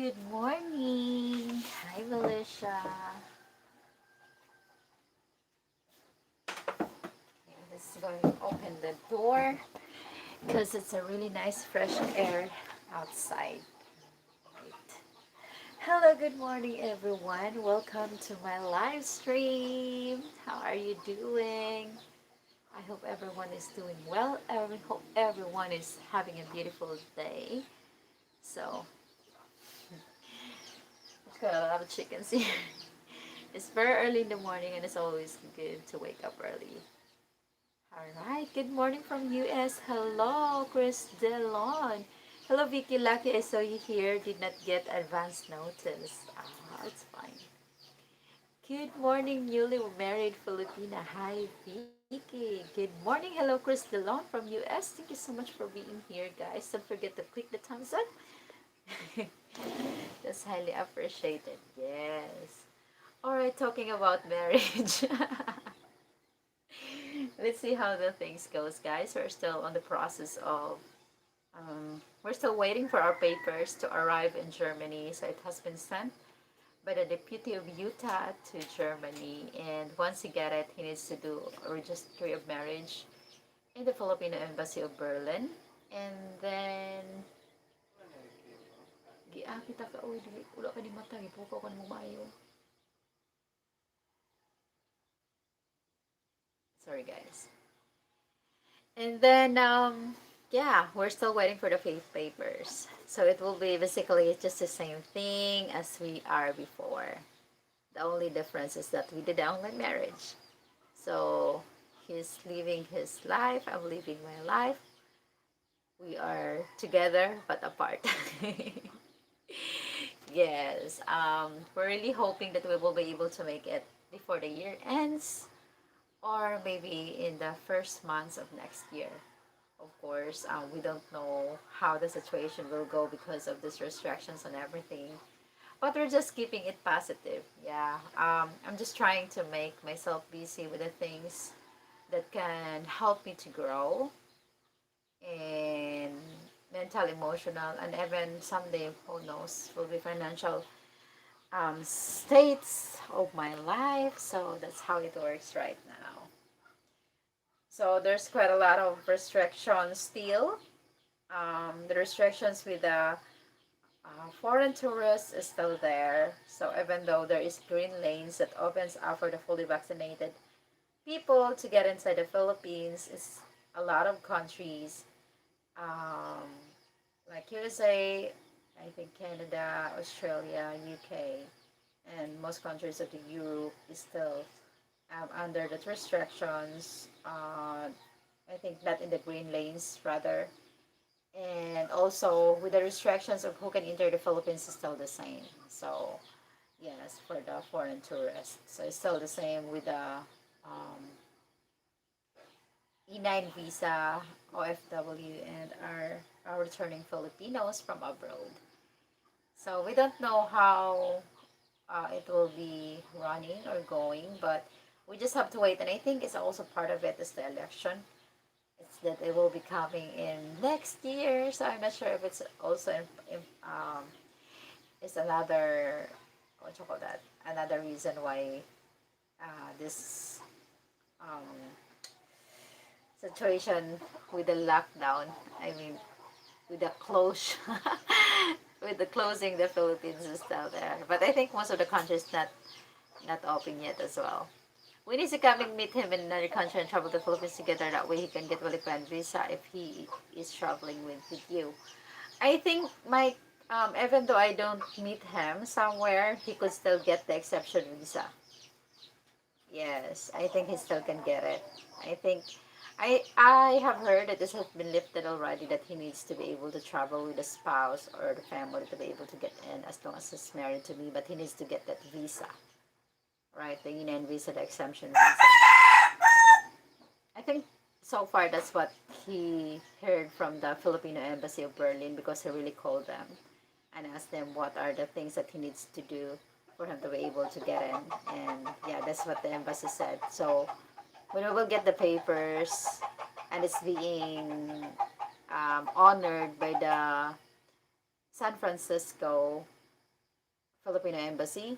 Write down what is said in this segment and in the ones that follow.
Good morning. Hi, Felicia. This is going to open the door because it's a really nice fresh air outside. Right. Hello, good morning, everyone. Welcome to my live stream. How are you doing? I hope everyone is doing well. I hope everyone is having a beautiful day. So, I've got a lot of chickens here. It's very early in the morning and it's always good to wake up early. Alright, good morning from US. Hello, Chris Delon. Hello, Vicky. Lucky I saw you here. Did not get advance notice. It's fine. Good morning, newly married Filipina. Hi, Vicky. Good morning. Hello, Chris Delon from US. Thank you so much for being here, guys. Don't forget to click the thumbs up. That's highly appreciated. Yes. Alright, talking about marriage. Let's see how the things goes, guys. We're still on the process of we're still waiting for our papers to arrive in Germany. So it has been sent by the deputy of Utah to Germany, and once he get it, he needs to do a registry of marriage in the Filipino embassy of Berlin. And then kita ka uy dili wala ka ni mata gipukaw ka mo maayo. Sorry, guys. And then, yeah, we're still waiting for the faith papers. So it will be basically just the same thing as we are before. The only difference is that we did the online marriage. So he's living his life, I'm living my life. We are together but apart. Yes, we're really hoping that we will be able to make it before the year ends, or maybe in the first months of next year. Of course, we don't know how the situation will go because of these restrictions and everything. But we're just keeping it positive. Yeah, I'm just trying to make myself busy with the things that can help me to grow and mental, emotional, and even someday, who knows, will be financial states of my life. So that's how it works right now. So there's quite a lot of restrictions still. The restrictions with the foreign tourists is still there. So even though there is green lanes that opens up for the fully vaccinated people to get inside the Philippines, is a lot of countries um, like USA, I think Canada, Australia, UK, and most countries of the Europe is still under the restrictions. I think not in the green lanes rather, and also with the restrictions of who can enter the Philippines is still the same. So yes, for the foreign tourists, so it's still the same with the E9 visa, OFW, and our returning Filipinos from abroad. So we don't know how it will be running or going, but we just have to wait. And I think it's also part of it is the election. It's that it will be coming in next year, so I'm not sure if it's also it's another, what you call that, another reason why this um, situation with the lockdown. I mean, with the close, with the closing, the Philippines is still there. But I think most of the countries not open yet as well. We need to come and meet him in another country and travel to the Philippines together. That way he can get Walipan visa if he is traveling with you. I think my even though I don't meet him somewhere, he could still get the exception visa. Yes, I think he still can get it. I think I have heard that this has been lifted already, that he needs to be able to travel with a spouse or the family to be able to get in as long as he's married to me, but he needs to get that visa. Right, the Union visa, the exemption visa. I think so far that's what he heard from the Filipino embassy of Berlin, because he really called them and asked them what are the things that he needs to do for him to be able to get in. And yeah, that's what the embassy said. So when we will get the papers and it's being honored by the San Francisco Filipino embassy,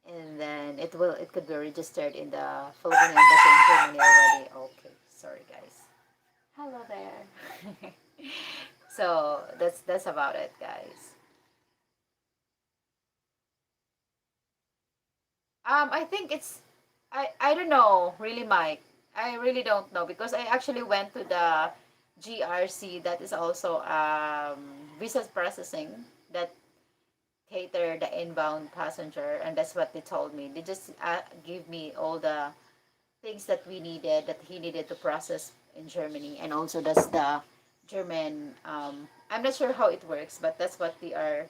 and then it could be registered in the Filipino embassy in Germany already. Okay, sorry guys. Hello there. So that's about it, guys. I think I don't know really, Mike. I really don't know because I actually went to the GRC that is also visa processing that cater the inbound passenger, and that's what they told me. They just give me all the things that we needed that he needed to process in Germany, and also that's the German. I'm not sure how it works, but that's what they are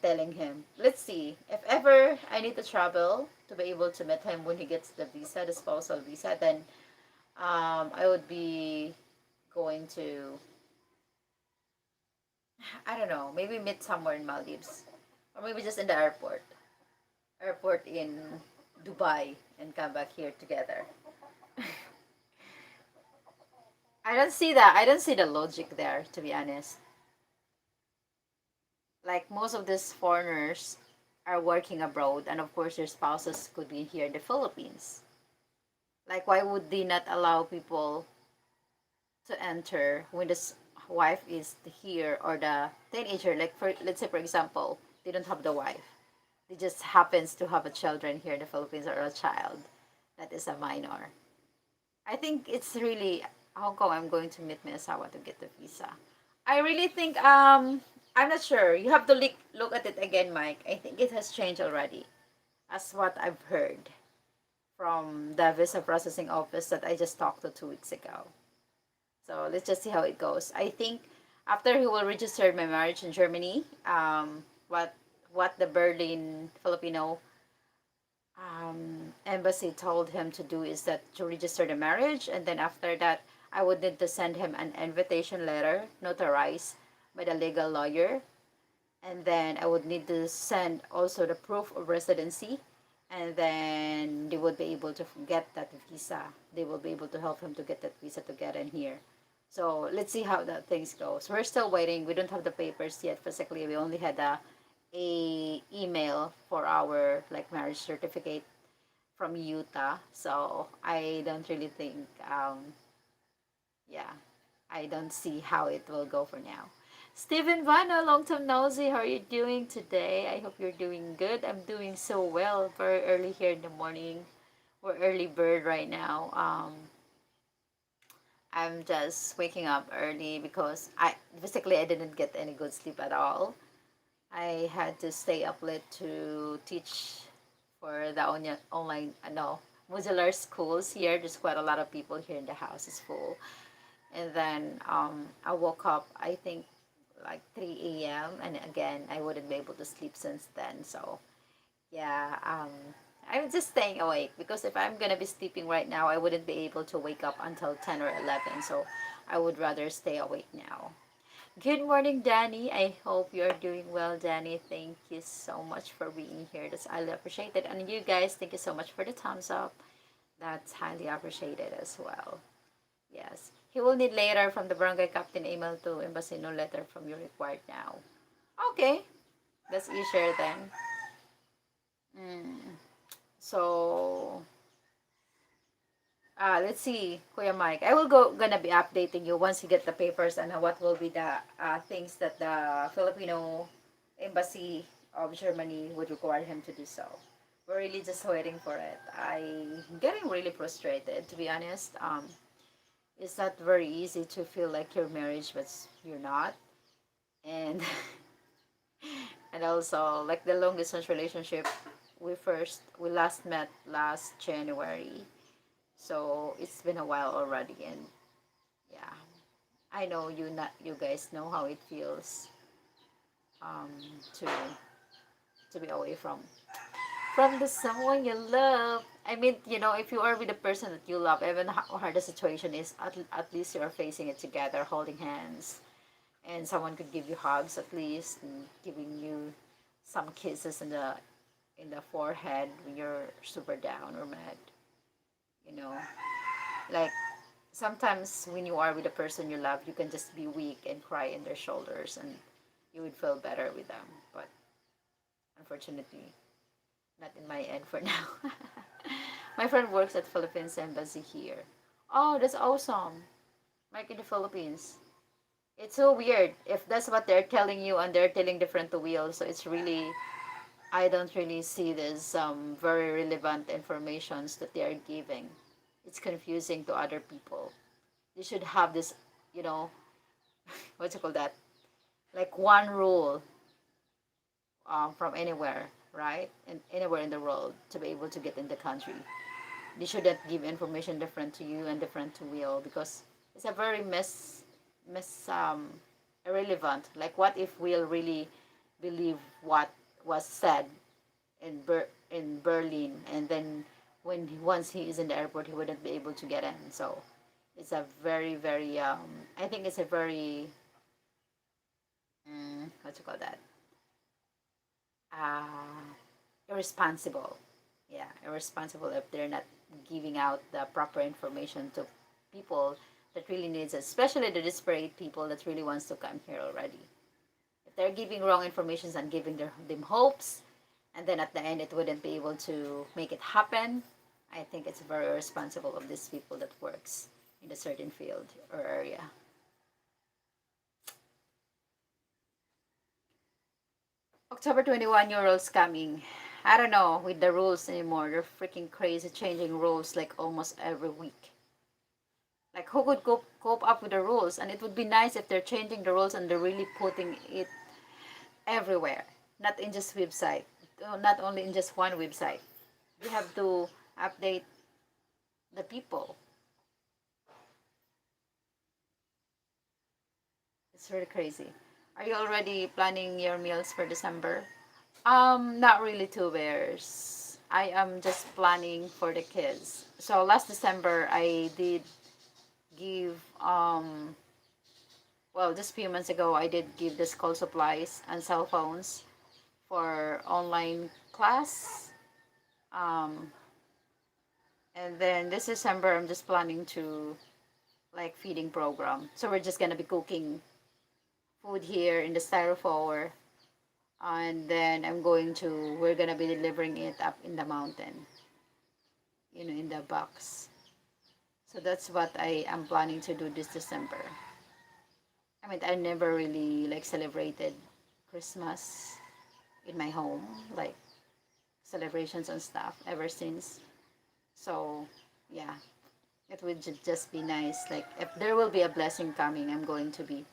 telling him. Let's see. If ever I need to travel to be able to meet him when he gets the visa, the spousal visa, then I would be going to, I don't know, maybe meet somewhere in Maldives. Or maybe just in the airport in Dubai, and come back here together. I don't see that. I don't see the logic there, to be honest. Like most of these foreigners are working abroad, and of course their spouses could be here in the Philippines. Like, why would they not allow people to enter when this wife is here, or the teenager? Like, for let's say for example, they don't have the wife. They just happens to have a children here in the Philippines, or a child that is a minor. I think it's really how come I'm going to meet my asawa to get the visa. I really think I'm not sure. You have to look at it again, Mike. I think it has changed already, as what I've heard from the visa processing office that I just talked to 2 weeks ago. So let's just see how it goes. I think after he will register my marriage in Germany, what the Berlin Filipino embassy told him to do is that to register the marriage, and then after that I would need to send him an invitation letter notarized by the legal lawyer, and then I would need to send also the proof of residency, and then they would be able to get that visa. They will be able to help him to get that visa to get in here. So let's see how that things goes. We're still waiting. We don't have the papers yet physically. We only had a email for our like marriage certificate from Utah. So I don't really think yeah, I don't see how it will go for now. Stephen Vano, long time no see. How are you doing today? I hope you're doing good. I'm doing so well. Very early here in the morning. We're early bird right now. I'm just waking up early because I didn't get any good sleep at all. I had to stay up late to teach for the online no modular schools here. There's quite a lot of people here in the house. It's full, and then I woke up, I think, like 3 a.m., and again I wouldn't be able to sleep since then. So yeah, I'm just staying awake because if I'm gonna be sleeping right now, I wouldn't be able to wake up until 10 or 11. So I would rather stay awake now. Good morning, Danny. I hope you're doing well, Danny. Thank you so much for being here. That's highly appreciated. And you guys, thank you so much for the thumbs up. That's highly appreciated as well. Yes. He will need later from the barangay captain email to embassy no letter from you required now. Okay. That's easier then. So, let's see, Kuya Mike. I will gonna be updating you once you get the papers and what will be the things that the Filipino embassy of Germany would require him to do so. We're really just waiting for it. I'm getting really frustrated, to be honest. It's not very easy to feel like you're married, but you're not. And and also like the long distance relationship, we last met last January. So it's been a while already, and yeah, I know you guys know how it feels um, to be away from the someone you love. I mean, if you are with the person that you love, even how hard the situation is, at least you are facing it together, holding hands, and someone could give you hugs at least, and giving you some kisses in the forehead when you're super down or mad. You know, like sometimes when you are with the person you love, you can just be weak and cry in their shoulders, and you would feel better with them. But Unfortunately, not in my end for now. My friend works at Philippines Embassy here. Oh, that's awesome. Like in the Philippines. It's so weird if that's what they're telling you and they're telling different to wheel. So it's really, I don't really see this very relevant informations that they are giving. It's confusing to other people. You should have this, you know, what's it called that? Like one rule from anywhere, right? And anywhere in the world to be able to get in the country. They shouldn't give information different to you and different to Will because it's a very miss irrelevant. Like what if Will really believe what was said in Berlin and then once he is in the airport he wouldn't be able to get in. So it's a very I think it's a very what you call that uh, irresponsible. Yeah, irresponsible if they're not giving out the proper information to people that really needs it, especially the desperate people that really wants to come here already. If they're giving wrong information and giving them hopes, and then at the end it wouldn't be able to make it happen, I think it's very irresponsible of these people that works in a certain field or area. October 21, new rules coming. I don't know with the rules anymore. They're freaking crazy, changing rules like almost every week. Like who could cope up with the rules? And it would be nice if they're changing the rules and they're really putting it everywhere, not in just website, not only in just one website. We have to update the people. It's really crazy. Are you already planning your meals for December? Not really 2 bears. I am just planning for the kids. So last December I did give well just a few months ago I did give the school supplies and cell phones for online class. Um and then this December I'm just planning to like feeding program. So we're just gonna be cooking food here in the styrofoam and then we're gonna be delivering it up in the mountain, in the box. So that's what I am planning to do this December. I mean, I never really like celebrated Christmas in my home, like celebrations and stuff ever since. So yeah, it would just be nice. Like if there will be a blessing coming, I'm going to be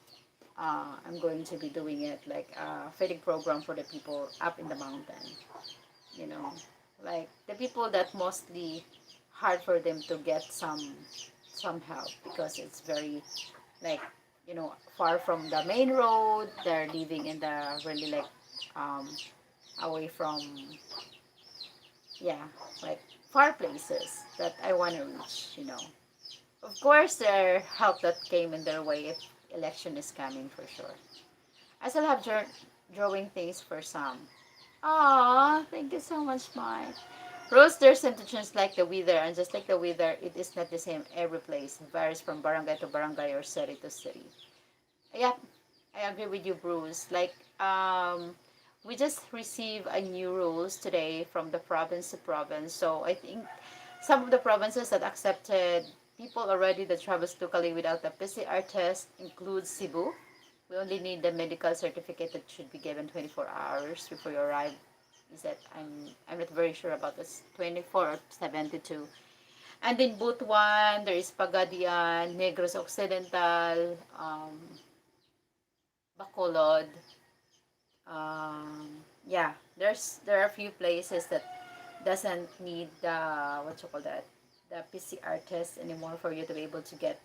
doing it like a feeding program for the people up in the mountain. You know, like the people that mostly hard for them to get some help because it's very like far from the main road. They're living in the really like um, away from yeah like far places that I want to reach. Of course there are help that came in their way if election is coming for sure. I still have drawing things for some. Ah, thank you so much, Mike. Roasters tend to change like the weather, and just like the weather, it is not the same every place. It varies from barangay to barangay or city to city. Yeah, I agree with you, Bruce. Like, we just received a new rules today from the province to province. So I think some of the provinces that accepted people already that travels locally without a PCR test includes Cebu. We only need the medical certificate that should be given 24 hours before you arrive. Is that I'm not very sure about this 24 or 72. And in Butuan, there is Pagadian, Negros Occidental, Bacolod. Yeah, there are a few places that doesn't need the what you call that the PCR test anymore for you to be able to get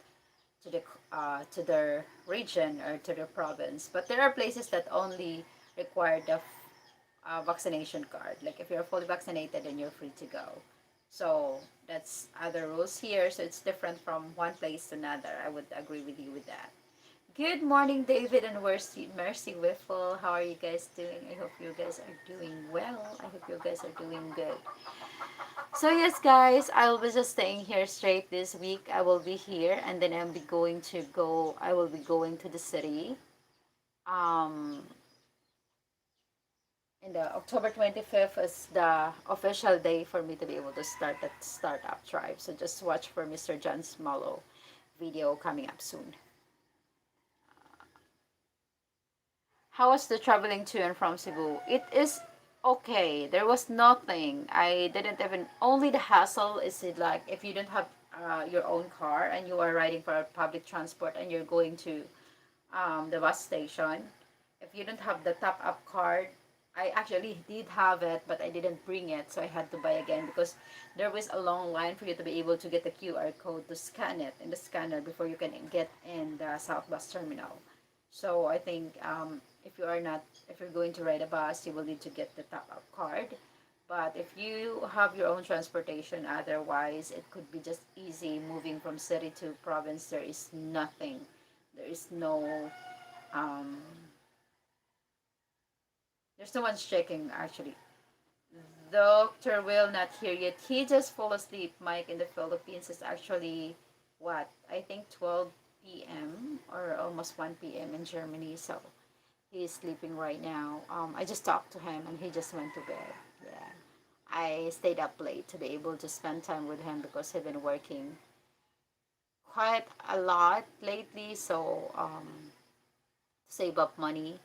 to their region or to their province. But there are places that only require the vaccination card. Like if you're fully vaccinated, then you're free to go. So that's other rules here. So it's different from one place to another. I would agree with you with that. Good morning, David and Mercy Whiffle. How are you guys doing? I hope you guys are doing well. I hope you guys are doing good. So yes, guys, I will be just staying here straight this week. I will be here, and then I'll be going to go. I will be going to the city. Um, And October 25th is the official day for me to be able to start that startup tribe. So just watch for Mr. John Smollow video coming up soon. How was the traveling to and from Cebu? It is okay. There was nothing. I didn't even, only the hassle is it like if you don't have your own car and you are riding for public transport and you're going to the bus station, if you don't have the top up card, I actually did have it, but I didn't bring it, so I had to buy again because there was a long line for you to be able to get the QR code to scan it in the scanner before you can get in the South Bus Terminal. So I think if you're going to ride a bus, you will need to get the top up card. But if you have your own transportation, otherwise it could be just easy moving from city to province. There is nothing. There is no um, there's no one's checking actually. Doctor will not hear yet. He just fall asleep. Mike in the Philippines is actually what I think 12 p.m. or almost 1 p.m. in Germany. So he's sleeping right now. I just talked to him and he just went to bed. Yeah, I stayed up late to be able to spend time with him because he's been working quite a lot lately. So save up money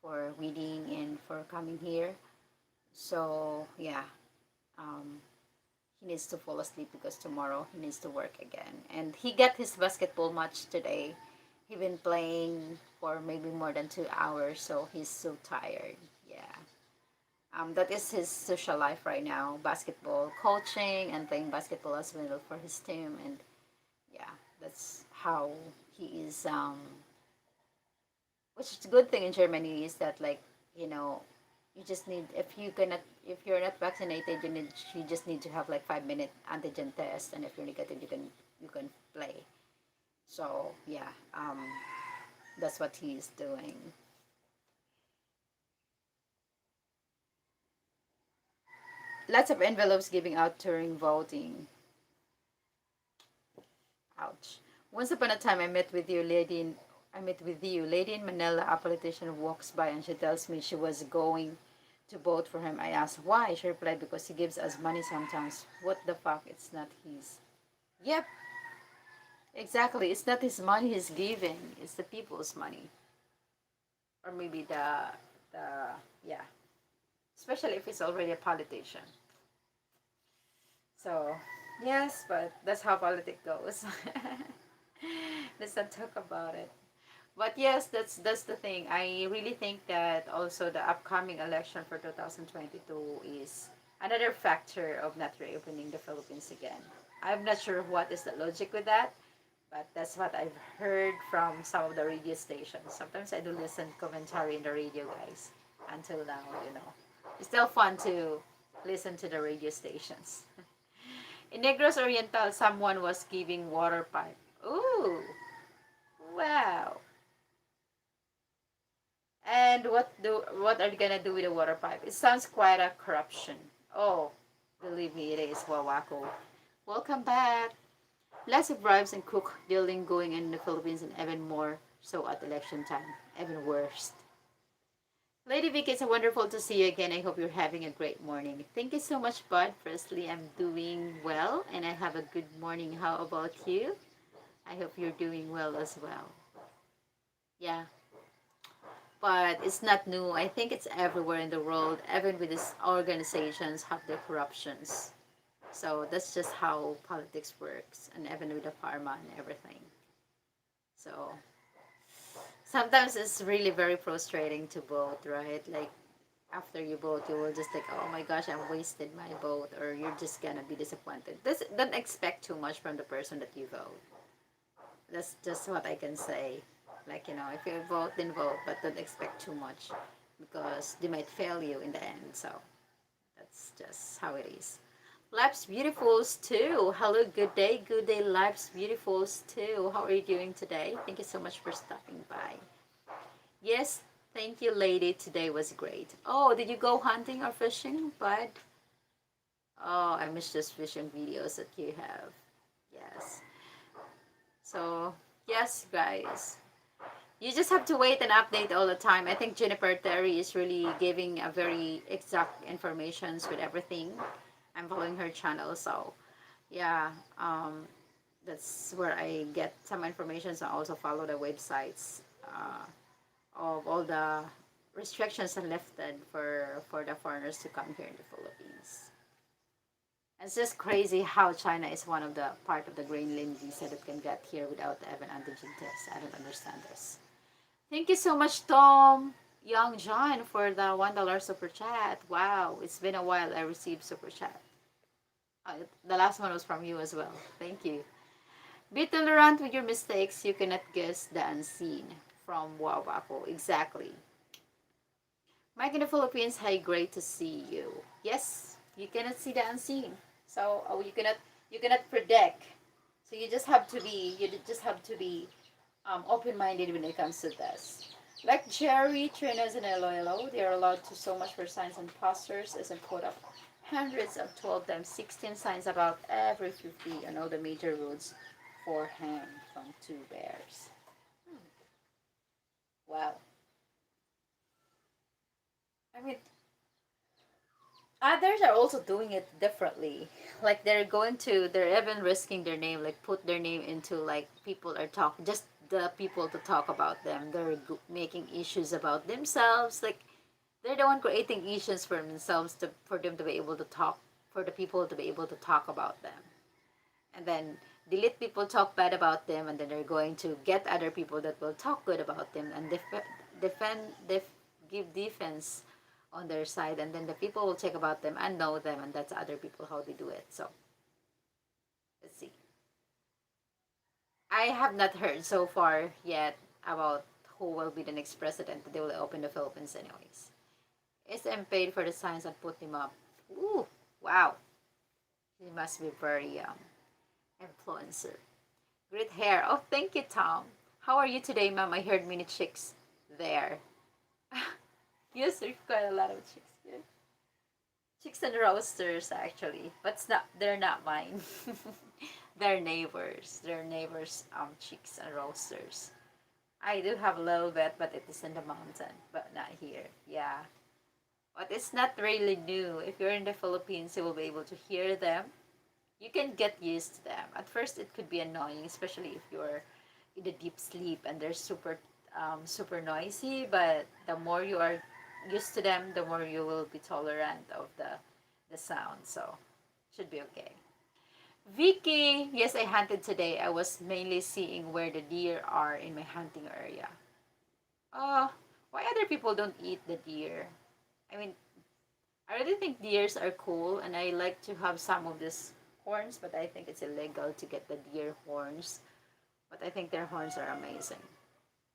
for reading and for coming here. So yeah, um, he needs to fall asleep because tomorrow he needs to work again. And he got his basketball match today. He been playing for maybe more than 2 hours, so he's so tired. Yeah. That is his social life right now: basketball, coaching, and playing basketball as well for his team. And yeah, that's how he is. Which is a good thing in Germany is that like you know you just need if you're not vaccinated you just need to have like 5 minute antigen test, and if you're negative you can play. So yeah, that's what he's doing. Lots of envelopes giving out during voting. Ouch. Once upon a time I met with you lady in Manila. A politician walks by and she tells me she was going to vote for him. I asked why. She replied because he gives us money sometimes. What the fuck, it's not his. Yep, exactly. It's not his money he's giving. It's the people's money. Or maybe the yeah. Especially if it's already a politician. So yes, but that's how politics goes. Let's not talk about it. But yes, that's the thing. I really think that also the upcoming election for 2022 is another factor of not reopening the Philippines again. I'm not sure what is the logic with that, but that's what I've heard from some of the radio stations. Sometimes I do listen commentary in the radio, guys. Until now, it's still fun to listen to the radio stations. In Negros Oriental, someone was giving water pipe. Ooh, wow. And what are you gonna do with the water pipe? It sounds quite a corruption. Oh, believe me, it is Wawako. Welcome back. Lots of bribes and cook dealing going in the Philippines, and even more so at election time. Even worse. Lady Vic, it's wonderful to see you again. I hope you're having a great morning. Thank you so much, Bud. Firstly, I'm doing well and I have a good morning. How about you? I hope you're doing well as well. Yeah, but it's not new. I think it's everywhere in the world. Even with these organizations have their corruptions. So that's just how politics works, and even with the pharma and everything. So sometimes it's really very frustrating to vote, right? Like after you vote, you will just think, oh my gosh, I wasted my vote, or you're just gonna be disappointed. This, don't expect too much from the person that you vote. That's just what I can say. Like, if you vote, then vote, but don't expect too much because they might fail you in the end. So that's just how it is. Life's Beautifuls too. Hello, good day, Life's Beautifuls too. How are you doing today? Thank you so much for stopping by. Yes, thank you, lady. Today was great. Oh, did you go hunting or fishing, bud? Oh, I miss those fishing videos that you have. Yes. So, yes, guys. You just have to wait and update all the time. I think Jennifer Terry is really giving a very exact informations with everything. I'm following her channel, so yeah, that's where I get some information. So I also follow the websites of all the restrictions are lifted for the foreigners to come here in the Philippines. It's just crazy how China is one of the part of the Greenland visa that can get here without even antigen test. I don't understand this. Thank you so much, Tom Young John, for the $1 super chat. Wow, it's been a while I received super chat. The last one was from you as well. Thank you. Be tolerant with your mistakes. You cannot guess the unseen. From Wawako. Exactly. Mike in the Philippines, hi, great to see you. Yes, you cannot see the unseen. So you cannot predict. So you just have to be open-minded when it comes to this. Like Jerry, Trinas, and Iloilo, they are allowed to so much for signs and posters as in put up hundreds of 12 times 16 signs about every 50 on all the major roads for hang from two bears. Wow. I mean, others are also doing it differently. Like they're even risking their name, like put their name into like people are talking, just the people to talk about them. They're making issues about themselves. Like they're the one creating issues for themselves for them to be able to talk, for the people to be able to talk about them. And then delete people talk bad about them, and then they're going to get other people that will talk good about them and defend, give defense on their side, and then the people will check about them and know them, and that's other people how they do it. So let's see. I have not heard so far yet about who will be the next president. They will open the Philippines anyways. SM paid for the signs and put them up. Ooh, wow. He must be very influencer. Great hair. Oh, thank you, Tom. How are you today, ma'am? I heard mini chicks there. Yes, there's quite a lot of chicks here. Chicks and roasters, actually, but it's not. They're not mine. They're neighbors. They're neighbors. Chicks and roasters. I do have a little bit, but it is in the mountain, but not here. Yeah, but it's not really new. If you're in the Philippines, you will be able to hear them. You can get used to them. At first, it could be annoying, especially if you're in a deep sleep and they're super noisy. But the more you are used to them, the more you will be tolerant of the sound. So, should be okay. Vicky, yes, I hunted today. I was mainly seeing where the deer are in my hunting area. Uh, why other people don't eat the deer? I mean, I really think deers are cool, and I like to have some of these horns, but I think it's illegal to get the deer horns. But I think their horns are amazing.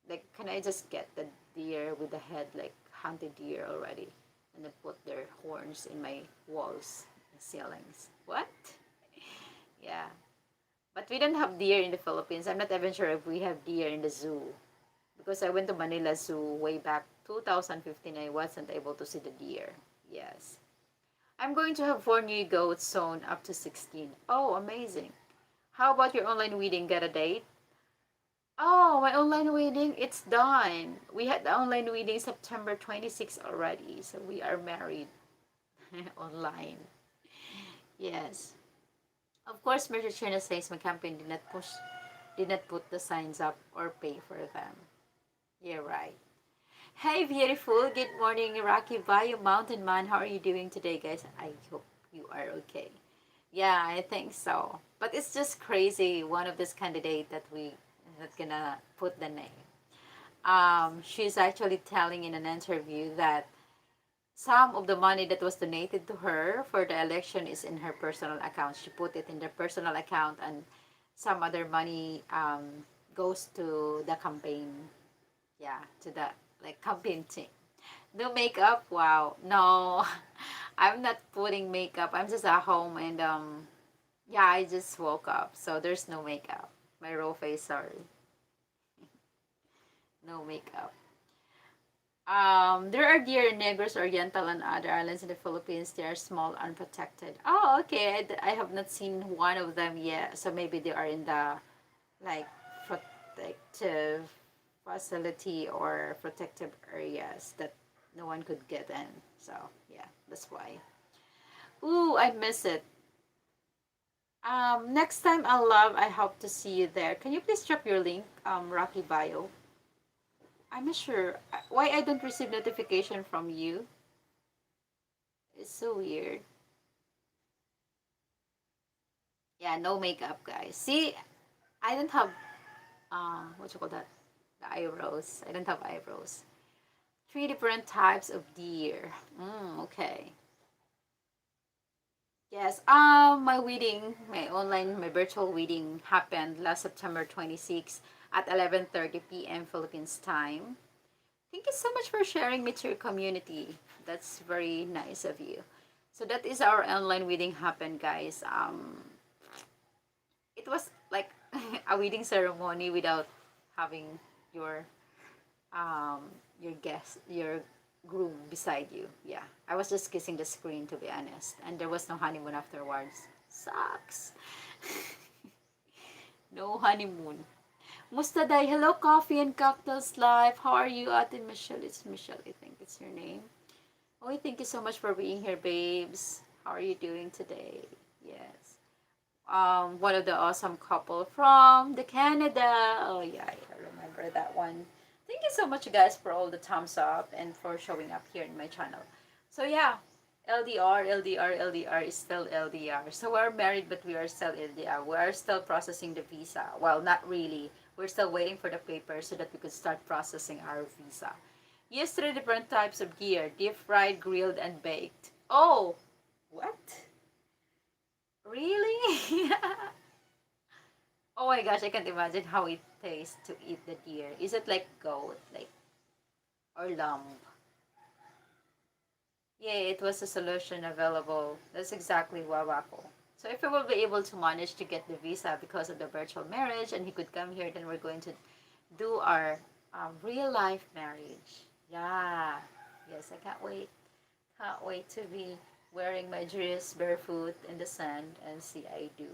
Like, can I just get the deer with the head, like hunted deer already, and then put their horns in my walls and ceilings? What? Yeah. But we don't have deer in the Philippines. I'm not even sure if we have deer in the zoo. Because I went to Manila Zoo way back 2015. I wasn't able to see the deer. Yes. I'm going to have 4 new goats sown up to 16. Oh, amazing. How about your online wedding? Get a date? Oh, my online wedding, it's done. We had the online wedding September 26 already. So we are married online. Yes. Of course, Mr. China says my campaign did not put the signs up or pay for them. Yeah, right. Hey, beautiful. Good morning, Rocky Bayou Mountain Man. How are you doing today, guys? I hope you are okay. Yeah, I think so. But it's just crazy. One of this candidate that we not gonna put the name. She's actually telling in an interview that some of the money that was donated to her for the election is in her personal account. She put it in the personal account, and some other money goes to the campaign. Yeah, to the like campaign team. No makeup? Wow. No, I'm not putting makeup. I'm just at home, and yeah, I just woke up, so there's no makeup. My raw face, sorry. No makeup. There are deer in Negros Oriental and other islands in the Philippines. They are small, unprotected. Oh, okay. I have not seen one of them yet. So maybe they are in the like protective facility or protective areas that no one could get in. So yeah, that's why. Ooh, I miss it. Next time, I love. I hope to see you there. Can you please drop your link, Rocky Bio? I'm not sure why I don't receive notification from you. It's so weird. Yeah, no makeup, guys. See, I don't have what you call that? The eyebrows. I don't have eyebrows. Three different types of deer. Okay. Yes. My wedding, my virtual wedding happened last September 26 at 11:30 p.m. Philippines time. Thank you so much for sharing me to your community. That's very nice of you. So that is our online wedding happened, guys. It was like a wedding ceremony without having your um your groom beside you. Yeah, I was just kissing the screen, to be honest, and there was no honeymoon afterwards. Sucks. No honeymoon. Mustaday, hello, coffee and cocktails live. How are you, Ate Michelle? It's Michelle, I think it's your name. Oh, thank you so much for being here, babes. How are you doing today? Yes. One of the awesome couple from the Canada. Oh yeah, I remember that one. Thank you so much, guys, for all the thumbs up and for showing up here in my channel. So yeah, LDR, LDR, LDR is still LDR. So we're married, but we are still LDR. We are still processing the visa. Well, not really. We're still waiting for the paper so that we could start processing our visa. Use three different types of gear: deep fried, grilled, and baked. Oh, what? Really? Oh my gosh, I can't imagine how it tastes to eat the deer. Is it like goat, like or lamb? Yeah, it was a solution available. That's exactly Wawako. So if we will be able to manage to get the visa because of the virtual marriage and he could come here, then we're going to do our real life marriage. Yeah. Yes, I can't wait. Can't wait to be wearing my dress barefoot in the sand and see I do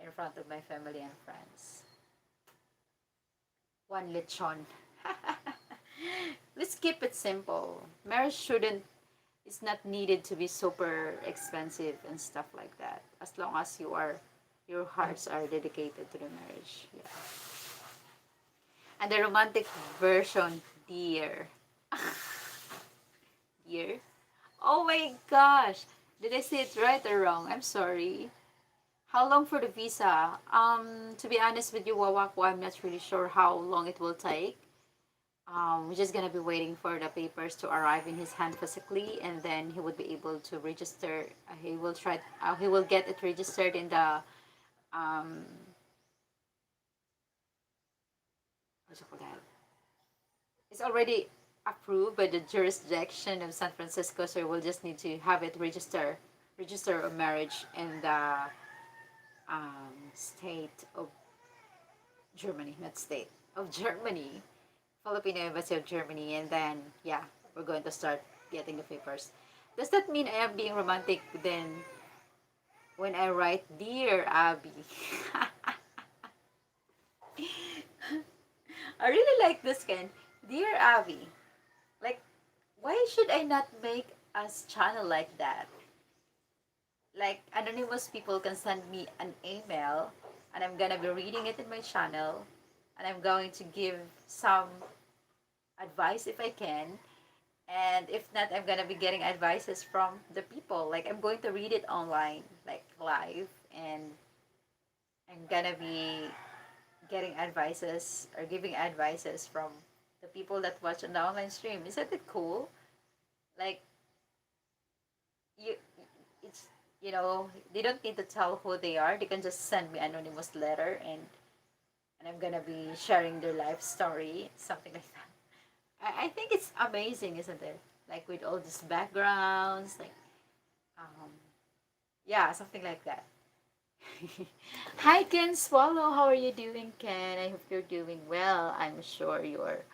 in front of my family and friends. One lechon. Let's keep it simple. Marriage shouldn't it's not needed to be super expensive and stuff like that. As long as your hearts are dedicated to the marriage. Yeah. And the romantic version, dear. Dear. Oh my gosh. Did I say it right or wrong? I'm sorry. How long for the visa? To be honest with you, Wawako, I'm not really sure how long it will take. We're just gonna be waiting for the papers to arrive in his hand physically, and then he would be able to register. He will try. He will get it registered in the um. What you call that? It's already approved by the jurisdiction of San Francisco, so we'll just need to have it register a marriage in the state of Germany, not state of Germany, Filipino Embassy of Germany, and then yeah, we're going to start getting the papers. Does that mean I am being romantic then when I write Dear Abby? I really like this kind. Dear Abby, like why should I not make a channel like that? Like anonymous people can send me an email and I'm gonna be reading it in my channel and I'm going to give some advice if I can. And if not, I'm gonna be getting advices from the people. Like I'm going to read it online, like live, and I'm gonna be getting advices or giving advices from the people that watch on the online stream. Isn't it cool? Like you, it's they don't need to tell who they are. They can just send me anonymous letter, and I'm gonna be sharing their life story, something like that. I think it's amazing, isn't it? Like with all these backgrounds, like um, yeah, something like that. Hi, Ken Swallow. How are you doing, Ken? I hope you're doing well. I'm sure you're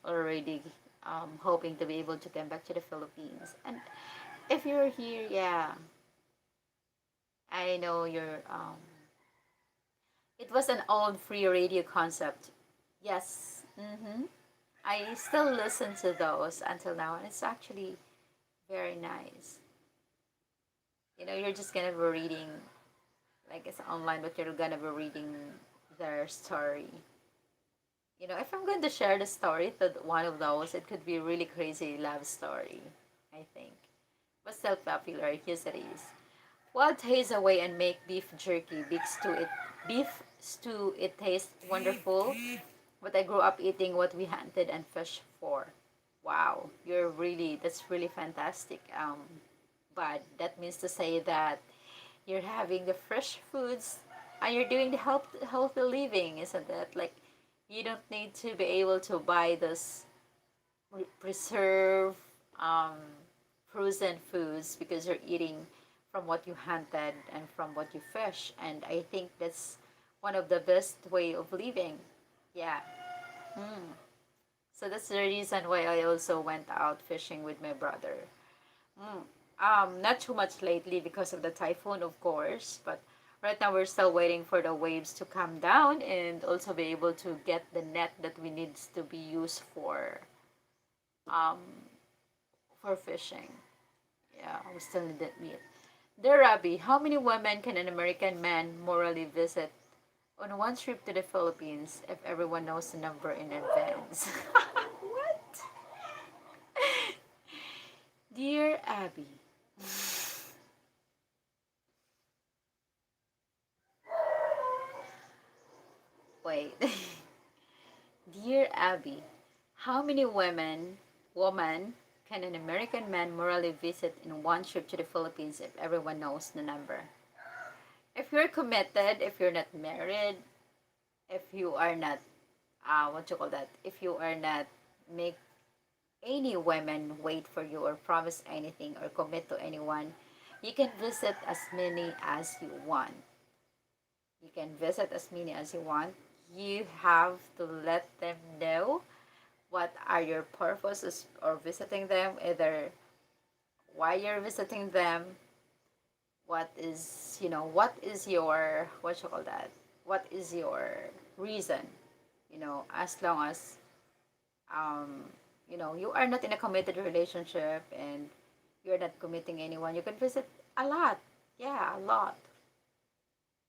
already hoping to be able to come back to the Philippines. And if you're here, yeah, I know you're. It was an old free radio concept. Yes. Mm-hmm. I still listen to those until now, and it's actually very nice. You're just gonna be reading, like it's online, but you're gonna be reading their story. If I'm going to share the story to one of those, it could be a really crazy love story, I think. But still popular, yes it is. While tastes away and make beef jerky, beef stew, it tastes wonderful. But I grew up eating what we hunted and fished for. Wow, that's really fantastic. But that means to say that you're having the fresh foods and you're doing the healthy living, isn't it? Like, you don't need to be able to buy those preserved, um, frozen foods because you're eating from what you hunted and from what you fish. And I think that's one of the best way of living. Yeah. Mm. So that's the reason why I also went out fishing with my brother. Mm. Not too much lately because of the typhoon, of course, but right now we're still waiting for the waves to come down and also be able to get the net that we need to be used um for fishing. Yeah, we still need that meat. Dear Rabbi, how many women can an American man morally visit on one trip to the Philippines if everyone knows the number in advance? What? Dear Abby. Wait. Dear Abby, how many woman can an American man morally visit in one trip to the Philippines if everyone knows the number? If you're committed, if you're not married, if you are not, what you call that? If you are not make any women wait for you or promise anything or commit to anyone, you can visit as many as you want. You can visit as many as you want. You have to let them know what are your purposes or visiting them, either why you're visiting them, what is your, what you call that, what is your reason, as long as um, you are not in a committed relationship and you're not committing anyone, you can visit a lot. Yeah, a lot.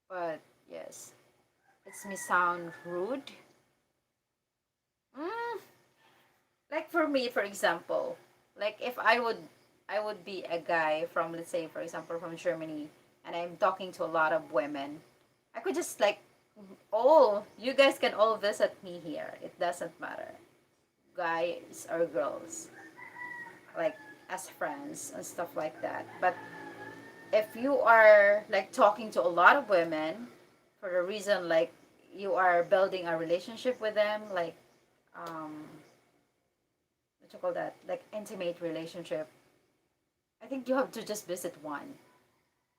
But yes, it's may sound rude. Mm, like for me, for example, like if I would be a guy from, let's say, for example, from Germany, and I'm talking to a lot of women, I could just like, oh, you guys can all visit me here. It doesn't matter, guys or girls, like as friends and stuff like that. But if you are like talking to a lot of women for a reason like you are building a relationship with them, like what you call that, like intimate relationship, I think you have to just visit one.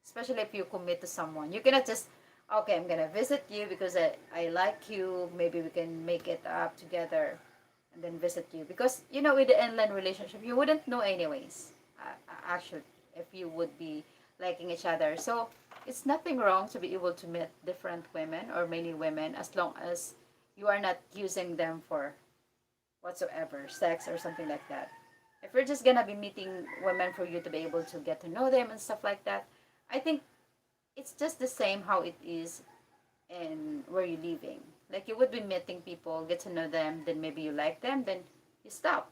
Especially if you commit to someone, you cannot just, okay, I'm gonna visit you because I like you, maybe we can make it up together and then visit you, because with the online relationship you wouldn't know anyways, actually, if you would be liking each other. So it's nothing wrong to be able to meet different women or many women, as long as you are not using them for whatsoever, sex or something like that. If you're just gonna be meeting women for you to be able to get to know them and stuff like that, I think it's just the same how it is in where you're living. Like you would be meeting people, get to know them, then maybe you like them, then you stop.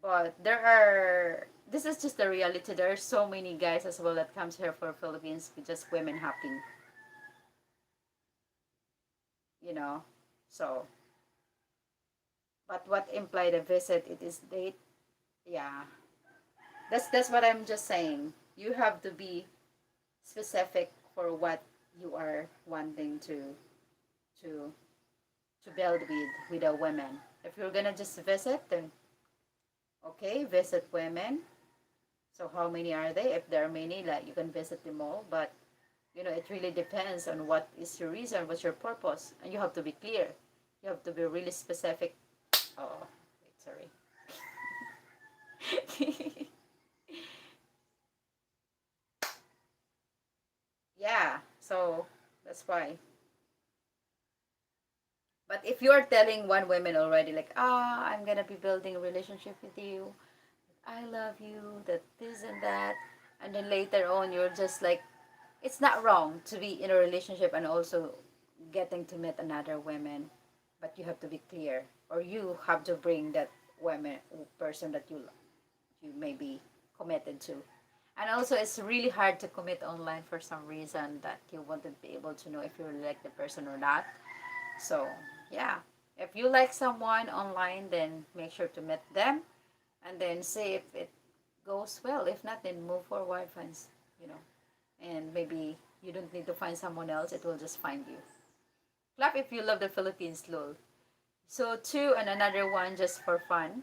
But this is just the reality. There are so many guys as well that comes here for Philippines with just women hopping, you know. So, but what implied a visit? It is date. Yeah, that's what I'm just saying. You have to be specific for what you are wanting to to build with a women. If you're gonna just visit, then okay, visit women. So how many are they? If there are many, like you can visit them all. But it really depends on what is your reason, what's your purpose, and you have to be clear. You have to be really specific. Oh, wait, sorry. Yeah, so that's why. But if you're telling one woman already, like, I'm gonna be building a relationship with you, I love you, that this and that, and then later on you're just like, it's not wrong to be in a relationship and also getting to meet another woman, but you have to be clear, or you have to bring that woman person that you may be committed to. And also, it's really hard to commit online for some reason that you wouldn't be able to know if you really like the person or not. So, yeah. If you like someone online, then make sure to meet them and then see if it goes well. If not, then move forward, you know, and maybe you don't need to find someone else, it will just find you. Clap if you love the Philippines, lol. So, two and another one just for fun.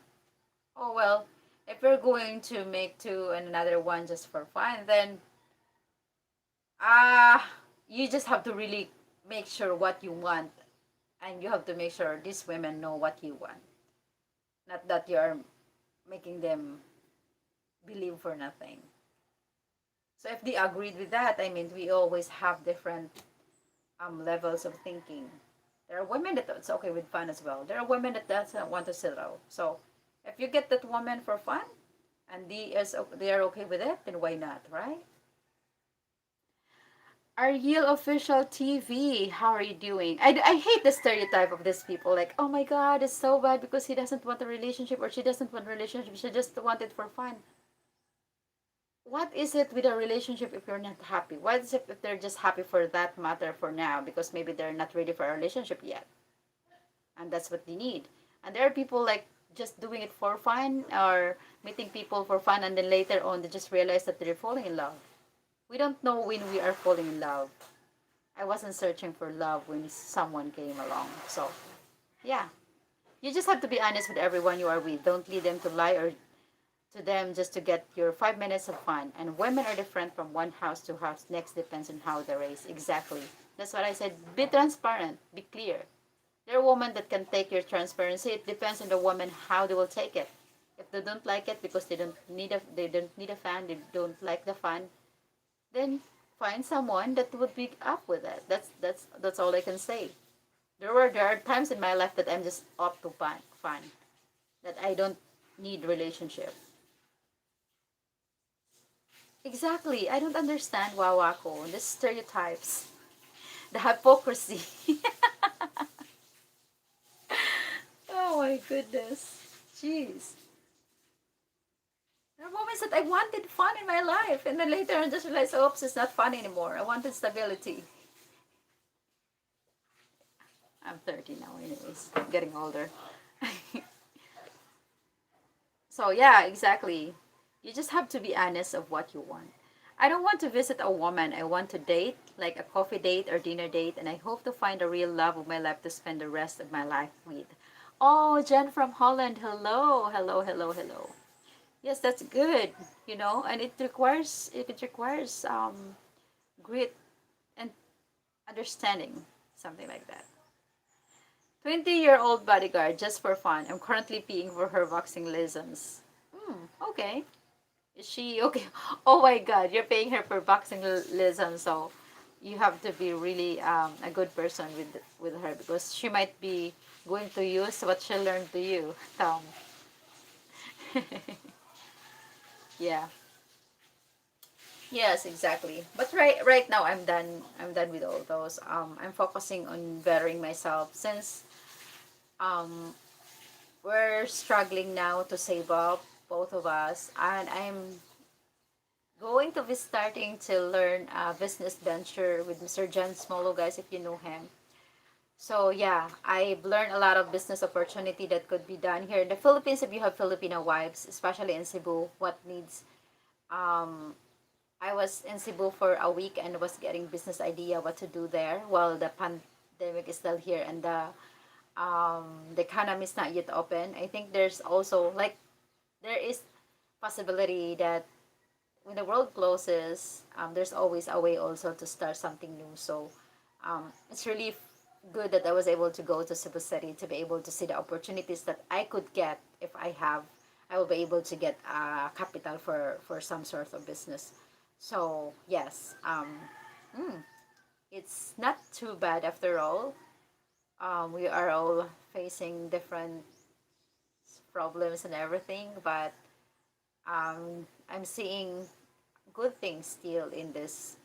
Oh, well, if we're going to make two and another one just for fun, then ah, you just have to really make sure what you want, and you have to make sure these women know what you want. Not that you're making them believe for nothing. So if they agreed with that, I mean, we always have different levels of thinking. There are women that it's okay with fun as well. There are women that doesn't want to settle. So if you get that woman for fun and they are okay with it, then why not, right? Ariel Official TV, how are you doing? I hate the stereotype of these people. Like, oh my god, it's so bad because he doesn't want a relationship or she doesn't want a relationship. She just want it for fun. What is it with a relationship if you're not happy? What is it if they're just happy for that matter for now because maybe they're not ready for a relationship yet? And that's what they need. And there are people like just doing it for fun or meeting people for fun and then later on they just realize that they're falling in love. We don't know when we are falling in love. I wasn't searching for love when someone came along. So, yeah. You just have to be honest with everyone you are with. Don't lead them to lie or to them just to get your 5 minutes of fun. And women are different from one house to house. Next depends on how they're raised. Exactly. That's what I said. Be transparent. Be clear. There are women that can take your transparency. It depends on the woman how they will take it. If they don't like it because they don't need a fan, they don't like the fun, then find someone that would be up with it. That's all I can say. There are times in my life that I'm just up to fun that I don't need relationship. Exactly. I don't understand Wawako, the stereotypes, the hypocrisy. Oh my goodness. Jeez. There are moments that I wanted fun in my life, and then later I just realized, oops, it's not fun anymore. I wanted stability. I'm 30 now, anyways. I'm getting older. So, yeah, exactly. You just have to be honest of what you want. I don't want to visit a woman. I want to date, like a coffee date or dinner date, and I hope to find a real love of my life to spend the rest of my life with. Oh, Jen from Holland. Hello, hello, hello, hello. Yes, that's good. And it requires grit and understanding, something like that. 20-year-old bodyguard just for fun. I'm currently paying for her boxing lessons. Okay. Is she okay? Oh my god, you're paying her for boxing lessons, so you have to be really a good person with her because she might be going to use what she learned to you, Tom. Yeah. Yes, exactly. But right now I'm done. I'm done with all those. I'm focusing on bettering myself since um we're struggling now to save up, both of us, and I'm going to be starting to learn a business venture with Mr. John Smolo, guys, if you know him. So yeah, I've learned a lot of business opportunity that could be done here in the Philippines if you have Filipino wives, especially in Cebu. What needs um I was in Cebu for a week and was getting business idea what to do there while the pandemic is still here and the economy is not yet open. I think there's also like there is possibility that when the world closes, there's always a way also to start something new. So it's really good that I was able to go to Cebu City to be able to see the opportunities that I could get if I will be able to get capital for some sort of business. So yes, mm, it's not too bad after all. We are all facing different problems and everything, but I'm seeing good things still in this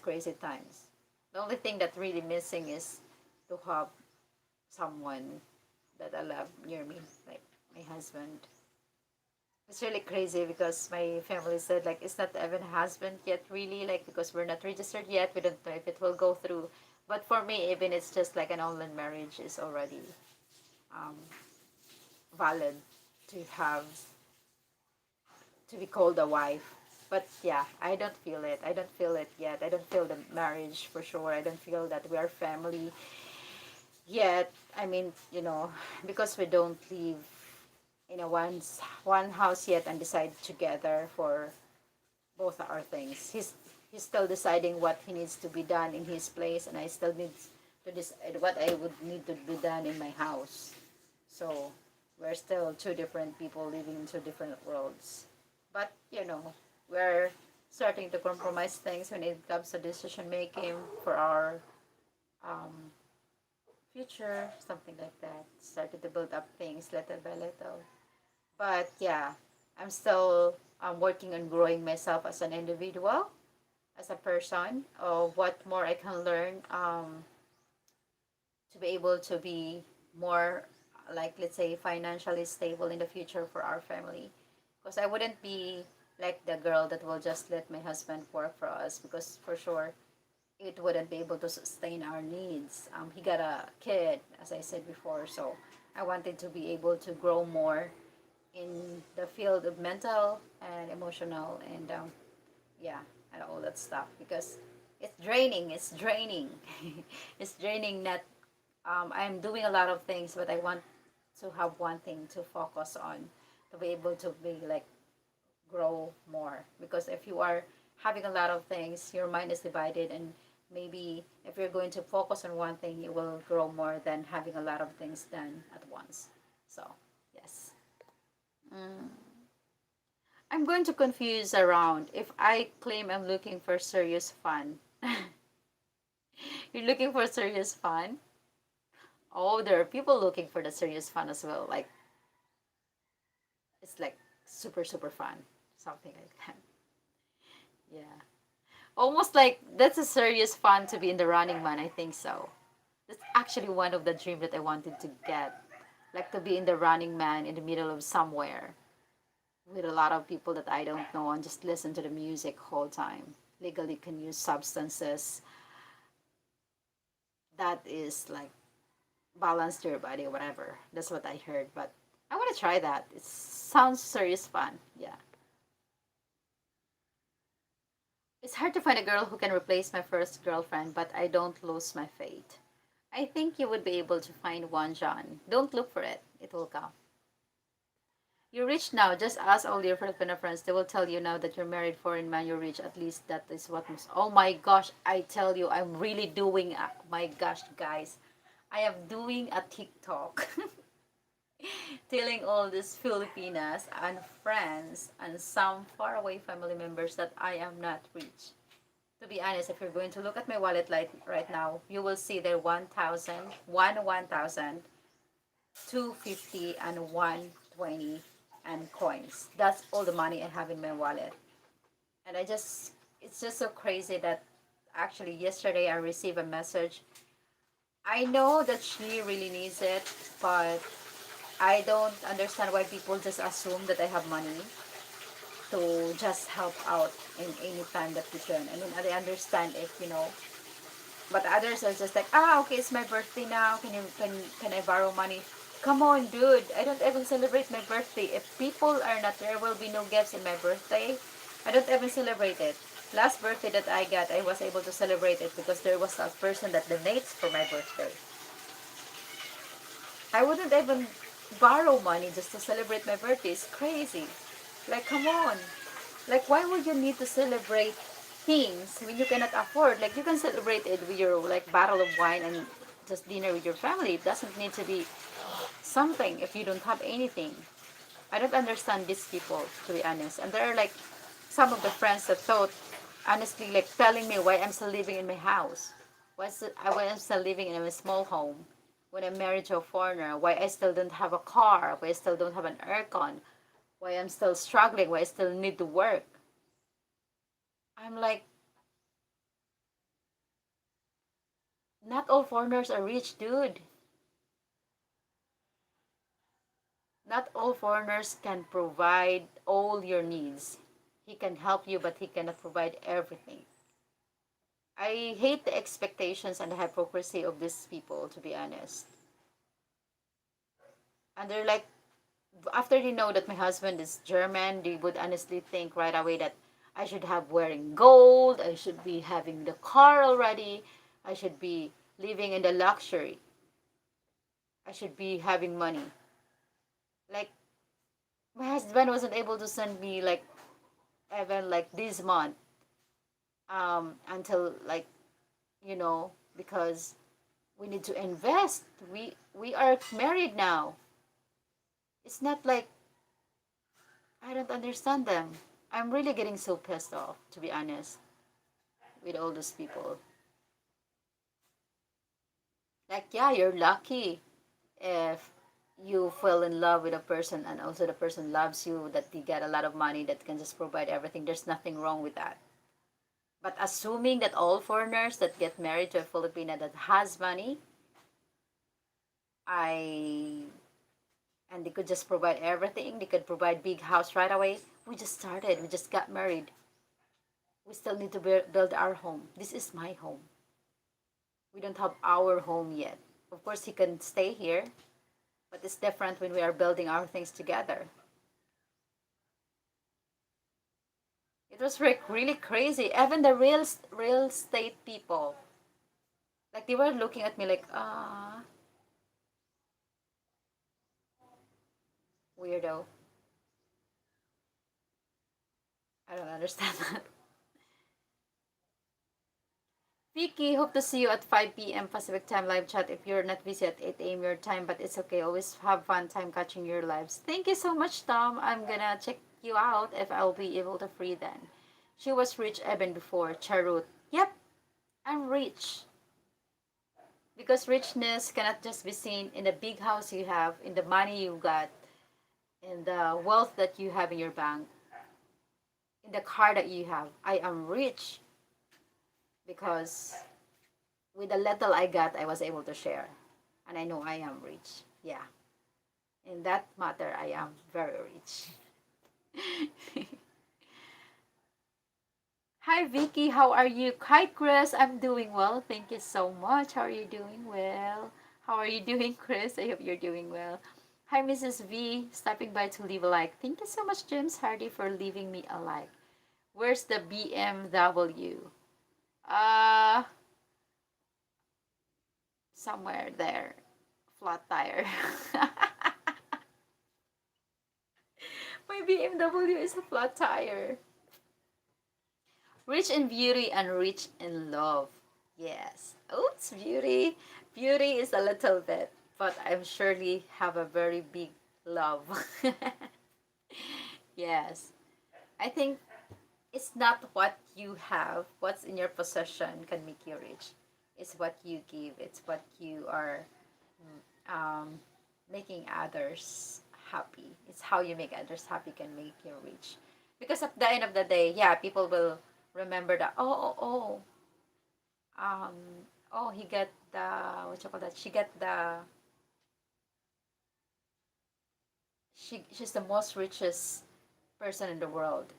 crazy times. The only thing that really missing is to have someone that I love near me, like my husband. It's really crazy because my family said like it's not even a husband yet really, like because we're not registered yet, we don't know if it will go through. But for me, even it's just like an online marriage is already um, valid to have to be called a wife. But yeah, I don't feel it. I don't feel it yet. I don't feel the marriage for sure. I don't feel that we are family yet. I mean, because we don't live in a one house yet and decide together for both our things. He's still deciding what he needs to be done in his place, and I still need to decide what I would need to be done in my house. So we're still two different people living in two different worlds. But we're starting to compromise things when it comes to decision making for our um, future, something like that. Started to build up things little by little. But yeah, I'm still working on growing myself as an individual, as a person. What more I can learn to be able to be more, like, let's say, financially stable in the future for our family. Because I wouldn't be like the girl that will just let my husband work for us, because for sure it wouldn't be able to sustain our needs. He got a kid, as I said before, so I wanted to be able to grow more in the field of mental and emotional and yeah, and all that stuff, because it's draining. It's draining. It's draining. Not I'm doing a lot of things, but I want to have one thing to focus on, to be able to be like grow more. Because if you are having a lot of things, your mind is divided, and maybe if you're going to focus on one thing, you will grow more than having a lot of things done at once. So yes. Mm. I'm going to confuse around if I claim I'm looking for serious fun. You're looking for serious fun? Oh, there are people looking for the serious fun as well. Like, it's like super, super fun. Something like that. Yeah. Almost like that's a serious fun to be in the Running Man, I think so. That's actually one of the dreams that I wanted to get. Like to be in the Running Man in the middle of somewhere with a lot of people that I don't know and just listen to the music whole time. Legally can use substances that is like balance to your body or whatever. That's what I heard, but I want to try that. It sounds serious fun. Yeah. It's hard to find a girl who can replace my first girlfriend, but I don't lose my faith. I think you would be able to find one, John. Don't look for it. It will come. You're rich now. Just ask all your Filipino friends. They will tell you now that you're married foreign man, you're rich. At least that is what most. Oh my gosh, I tell you, I'm really doing my gosh, guys. I am doing a TikTok telling all these Filipinas and friends and some faraway family members that I am not rich. To be honest, if you're going to look at my wallet like right now, you will see there 1,000, 1,000, 250, and 120 and coins. That's all the money I have in my wallet. And it's just so crazy that actually yesterday I received a message. I know that she really needs it, but I don't understand why people just assume that I have money to just help out in any time that we can. I mean, I understand if, but others are just like, okay, it's my birthday now. Can I borrow money? Come on, dude. I don't even celebrate my birthday. If people are not there, will be no gifts in my birthday. I don't even celebrate it. Last birthday that I got, I was able to celebrate it because there was a person that donates for my birthday. I wouldn't even borrow money just to celebrate my birthday. It's crazy. Like, come on. Like, why would you need to celebrate things when you cannot afford? Like, you can celebrate it with your, like, bottle of wine and just dinner with your family. It doesn't need to be something if you don't have anything. I don't understand these people, to be honest. And there are, like, some of the friends that thought, honestly, like, telling me why I'm still living in my house. Why I'm still living in a small home when I'm married to a foreigner, why I still don't have a car, why I still don't have an aircon, why I'm still struggling, why I still need to work. I'm like, not all foreigners are rich, dude. Not all foreigners can provide all your needs. He can help you, but he cannot provide everything. I hate the expectations and the hypocrisy of these people, to be honest. And they're like, after they know that my husband is German, they would honestly think right away that I should have wearing gold, I should be having the car already, I should be living in the luxury, I should be having money. Like, my husband wasn't able to send me like even like this month until like, you know, because we need to invest. We are married now. It's not like I don't understand them. I'm really getting so pissed off, to be honest, with all those people. Like, yeah, you're lucky if you fell in love with a person and also the person loves you, that you get a lot of money that can just provide everything. There's nothing wrong with that. But assuming that all foreigners that get married to a Filipina that has money, I and they could just provide everything. They could provide big house right away. We just started. We just got married. We still need to build our home. This is my home. We don't have our home yet. Of course, he can stay here, but it's different when we are building our things together. It was really crazy. Even the real estate people, like they were looking at me like, weirdo. I don't understand that. Vicky, hope to see you at 5 p.m. Pacific time live chat. If you're not busy at 8 a.m. your time, but it's okay. Always have fun time catching your lives. Thank you so much, Tom. I'm gonna check you out if I'll be able to free then. She was rich even before. Charut. Yep, I'm rich. Because richness cannot just be seen in the big house you have, in the money you got, in the wealth that you have in your bank, in the car that you have. I am rich because with the little I got, I was able to share. And I know I am rich. Yeah. In that matter, I am very rich. Hi, Vicky. How are you? Hi, Chris. I'm doing well. Thank you so much. How are you doing? Well, how are you doing, Chris? I hope you're doing well. Hi, Mrs. V. Stopping by to leave a like. Thank you so much, James Hardy, for leaving me a like. Where's the BMW? Uh, somewhere there. Flat tire. My BMW is a flat tire. Rich in beauty and rich in love. Yes. Oops, beauty. Beauty is a little bit, but I'm surely have a very big love. Yes. I think it's not what you have, what's in your possession can make you rich. It's what you give. It's what you are um, making others happy. It's how you make others happy can make you rich. Because at the end of the day, yeah, people will remember that. Um, oh, he get the what you call that? She get the she's the most richest person in the world.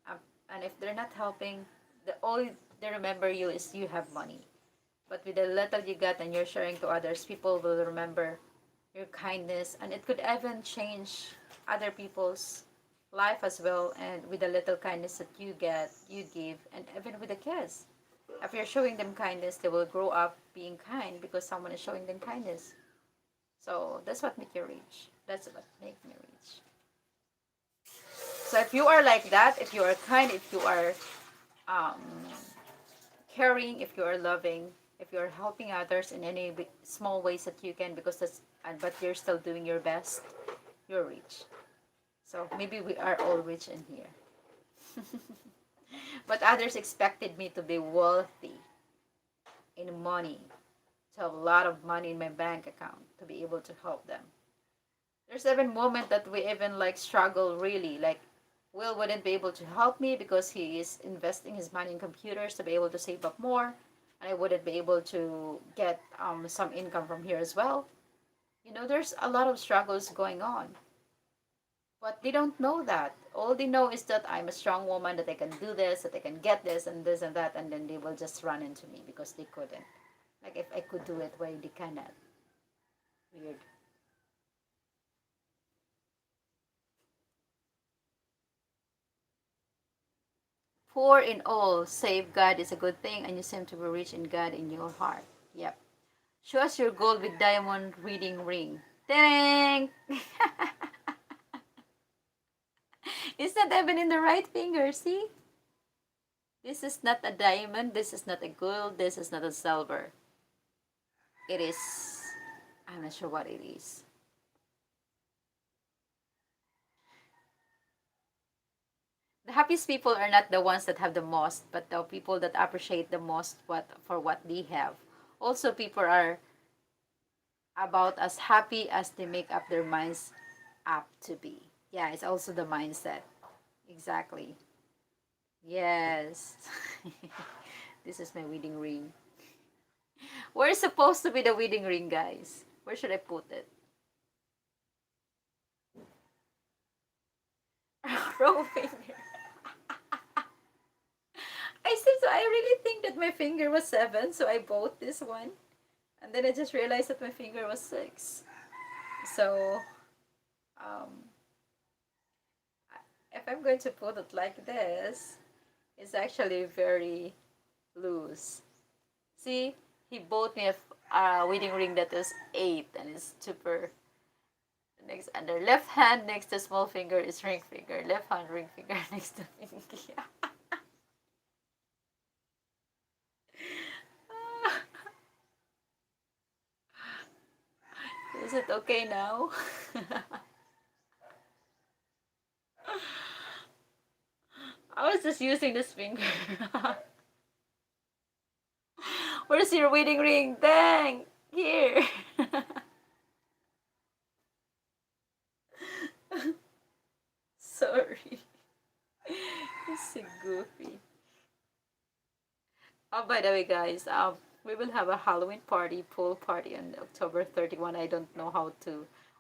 Um, and if they're not helping, the all they remember you is you have money. But with the little you got and you're sharing to others, people will remember your kindness, and it could even change other people's life as well. And with the little kindness that you get, you give, and even with the kids, if you're showing them kindness, they will grow up being kind because someone is showing them kindness. So that's what make you rich. That's what make me rich. So if you are like that, if you are kind, if you are um, caring, if you are loving, if you are helping others in any small ways that you can, because that's but you're still doing your best, you're rich. So maybe we are all rich in here. But others expected me to be wealthy in money, to have a lot of money in my bank account to be able to help them. There's even moment that we even like struggle really, like Will wouldn't be able to help me because he is investing his money in computers to be able to save up more, and I wouldn't be able to get some income from here as well. You know, there's a lot of struggles going on, but they don't know that. All they know is that I'm a strong woman, that I can do this, that I can get this and that, and then they will just run into me because they couldn't. Like if I could do it, why they cannot? Weird. Poor in all, save God is a good thing, and you seem to be rich in God in your heart. Yep. Show us your gold with diamond reading ring. Dang! It's not even in the right finger, see? This is not a diamond, this is not a gold, this is not a silver. It is, I'm not sure what it is. The happiest people are not the ones that have the most, but the people that appreciate the most for what they have. Also, people are about as happy as they make up their minds up to be. Yeah, it's also the mindset. Exactly. Yes. This is my wedding ring. Where's supposed to be the wedding ring, guys? Where should I put it? Wrong finger. I said so. I really think that my finger was 7, so I bought this one, and then I just realized that my finger was 6. So, um, if I'm going to put it like this, it's actually very loose. See, he bought me a wedding ring that is 8, and it's super. Next, under left hand next to small finger is ring finger. Left hand ring finger next to pinky. Is it okay now? I was just using this finger. Where's your wedding ring? Dang! Here! Sorry. It's so goofy. Oh, by the way, guys, we will have a Halloween party, pool party on October 31. I don't know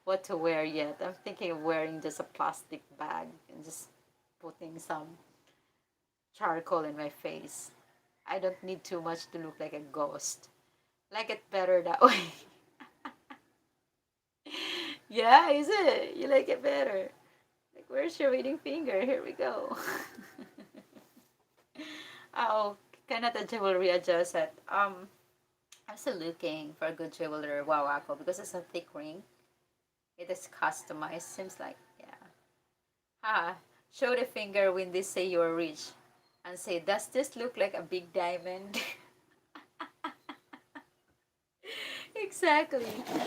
what to wear yet. I'm thinking of wearing just a plastic bag and just putting some charcoal in my face. I don't need too much to look like a ghost. Like it better that way. Yeah, is it? You like it better? Like, where's your wedding finger? Here we go. Oh, cannot a jewelry adjust it? I'm still looking for a good jeweler, Wawako, because it's a thick ring. It is customized. Seems like, yeah. Ah, show the finger when they say you're rich, and say, does this look like a big diamond? Exactly.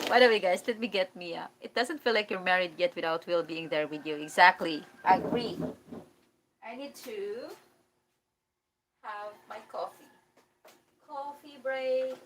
By the way, guys, let me get Mia. It doesn't feel like you're married yet without Will being there with you. Exactly. Agree. I need to have my coffee. Coffee break.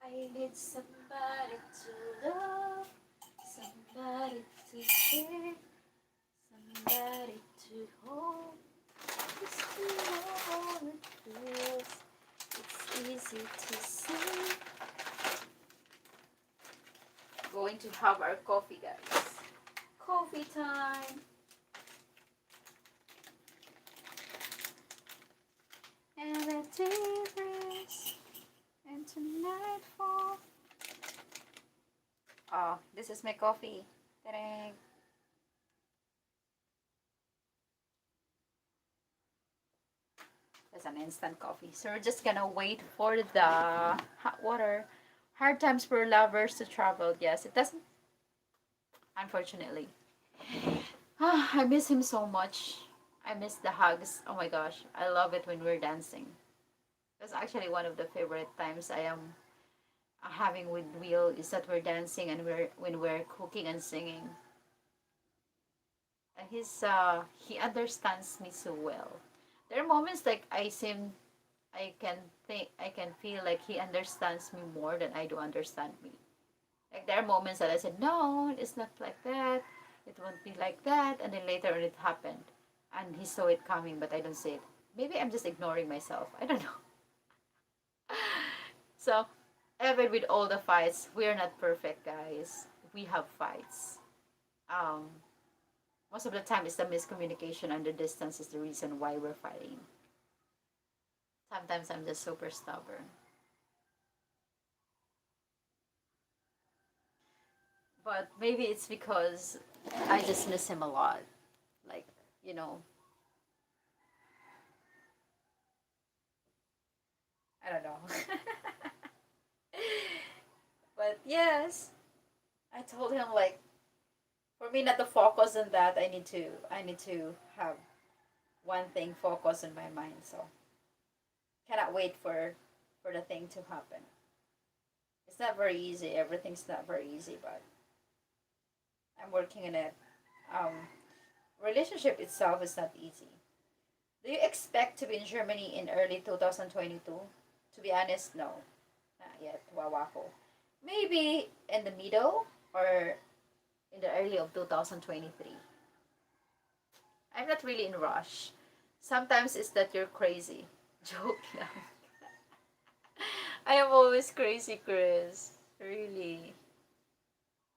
I need somebody to love, somebody to share, somebody to hold. Just to know it feels. It's easy to see. Going to have our coffee, guys. Coffee time. And the day breaks into nightfall. Oh, this is my coffee. Ta-da. That's an instant coffee. So we're just gonna wait for the hot water. Hard times for lovers to travel. Yes, it doesn't. Unfortunately, I miss him so much. I miss the hugs. Oh my gosh, I love it when we're dancing. That's actually one of the favorite times I am having with Will is that we're dancing and we're when we're cooking and singing. And he understands me so well. There are moments like I can I can feel like he understands me more than I do understand me. Like there are moments that I said, no, it's not like that. It won't be like that. And then later on it happened. And he saw it coming, but I don't see it. Maybe I'm just ignoring myself. I don't know. So, even with all the fights, we're not perfect, guys. We have fights. Um, Most of the time, it's the miscommunication and the distance is the reason why we're fighting. Sometimes I'm just super stubborn. But maybe it's because I just miss him a lot. Like, you know, I don't know. But yes, I told him like for me not to focus on that, I need to have one thing focus in my mind. So cannot wait for the thing to happen. It's not very easy. Everything's not very easy, but I'm working on it. Um, Relationship itself is not easy. Do you expect to be in Germany in early 2022? To be honest, no. Not yet. Wawako. Maybe in the middle or in the early of 2023. I'm not really in rush. Sometimes it's that you're crazy. Joke lang. I am always crazy, Chris. Really.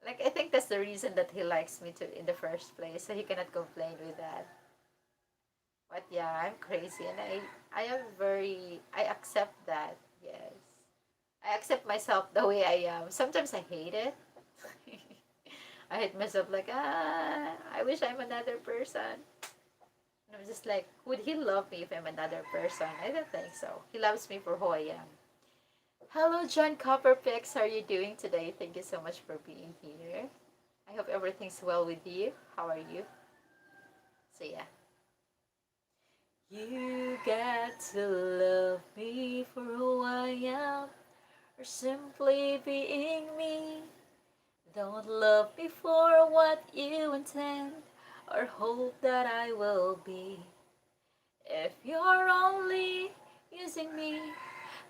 Like I think that's the reason that he likes me to in the first place, so he cannot complain with that. But yeah, I'm crazy and I am very I accept that. Yes. I accept myself the way I am. Sometimes I hate it. I hate myself like I wish I'm another person. And I'm just like, would he love me if I'm another person? I don't think so. He loves me for who I am. Hello, John Copperpix. How are you doing today? Thank you so much for being here. I hope everything's well with you. How are you? So yeah. You got to love me for who I am, or simply being me. Don't love me for what you intend, or hope that I will be. If you're only using me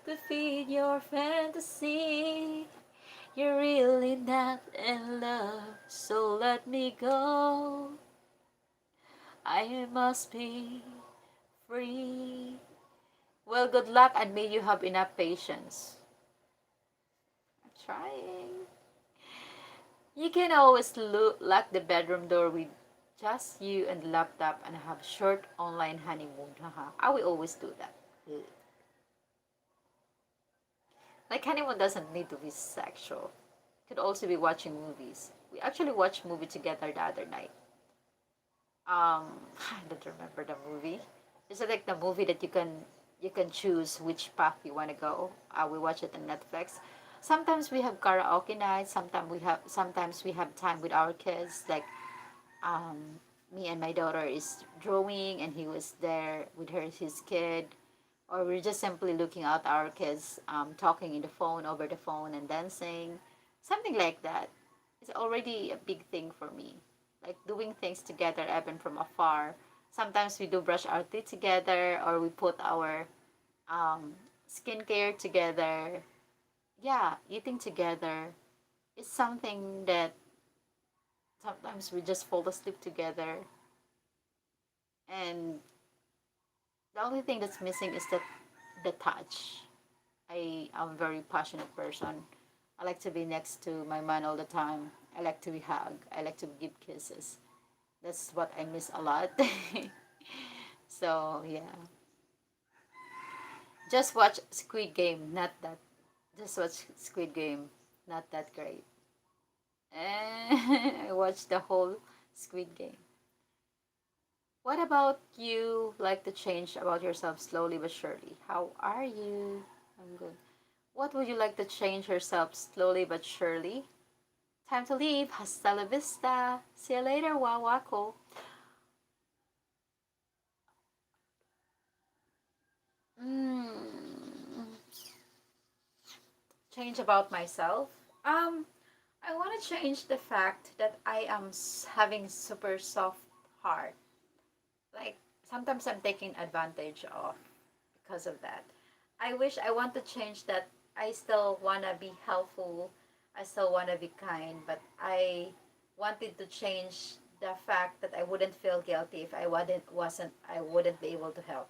to feed your fantasy, you're really not in love, so let me go. I must be free. Well, good luck and may you have enough patience. I'm trying. You can always lock the bedroom door with just you and the laptop and have short online honeymoon. Haha. I will always do that. Ugh. Like honeymoon doesn't need to be sexual. It could also be watching movies. We actually watched a movie together the other night. I don't remember the movie. It's like the movie that you can choose which path you want to go. We watch it on Netflix. Sometimes we have karaoke nights. Sometimes we have time with our kids. Like um, me and my daughter is drawing, and he was there with his kid, or we're just simply looking at our kids talking in the phone over the phone and dancing, something like that. It's already a big thing for me, like doing things together even from afar. Sometimes we do brush our teeth together, or we put our um, skincare together. Yeah, eating together is something that sometimes we just fall asleep together, and the only thing that's missing is the touch. I am a very passionate person. I like to be next to my man all the time. I like to be hugged. I like to give kisses. That's what I miss a lot. So yeah, just watch Squid Game. Not that. Just watch Squid Game. Not that great. I watched the whole Squid Game. What about you? Like to change about yourself slowly but surely. How are you? I'm good. What would you like to change yourself slowly but surely? Time to leave. Hasta la vista. See you later, Wawako. Mm, change about myself. Um, I want to change the fact that I am having super soft heart. Like sometimes I'm taking advantage of because of that. I want to change that. I still want to be helpful. I still want to be kind, but I wanted to change the fact that I wouldn't feel guilty if I wouldn't be able to help.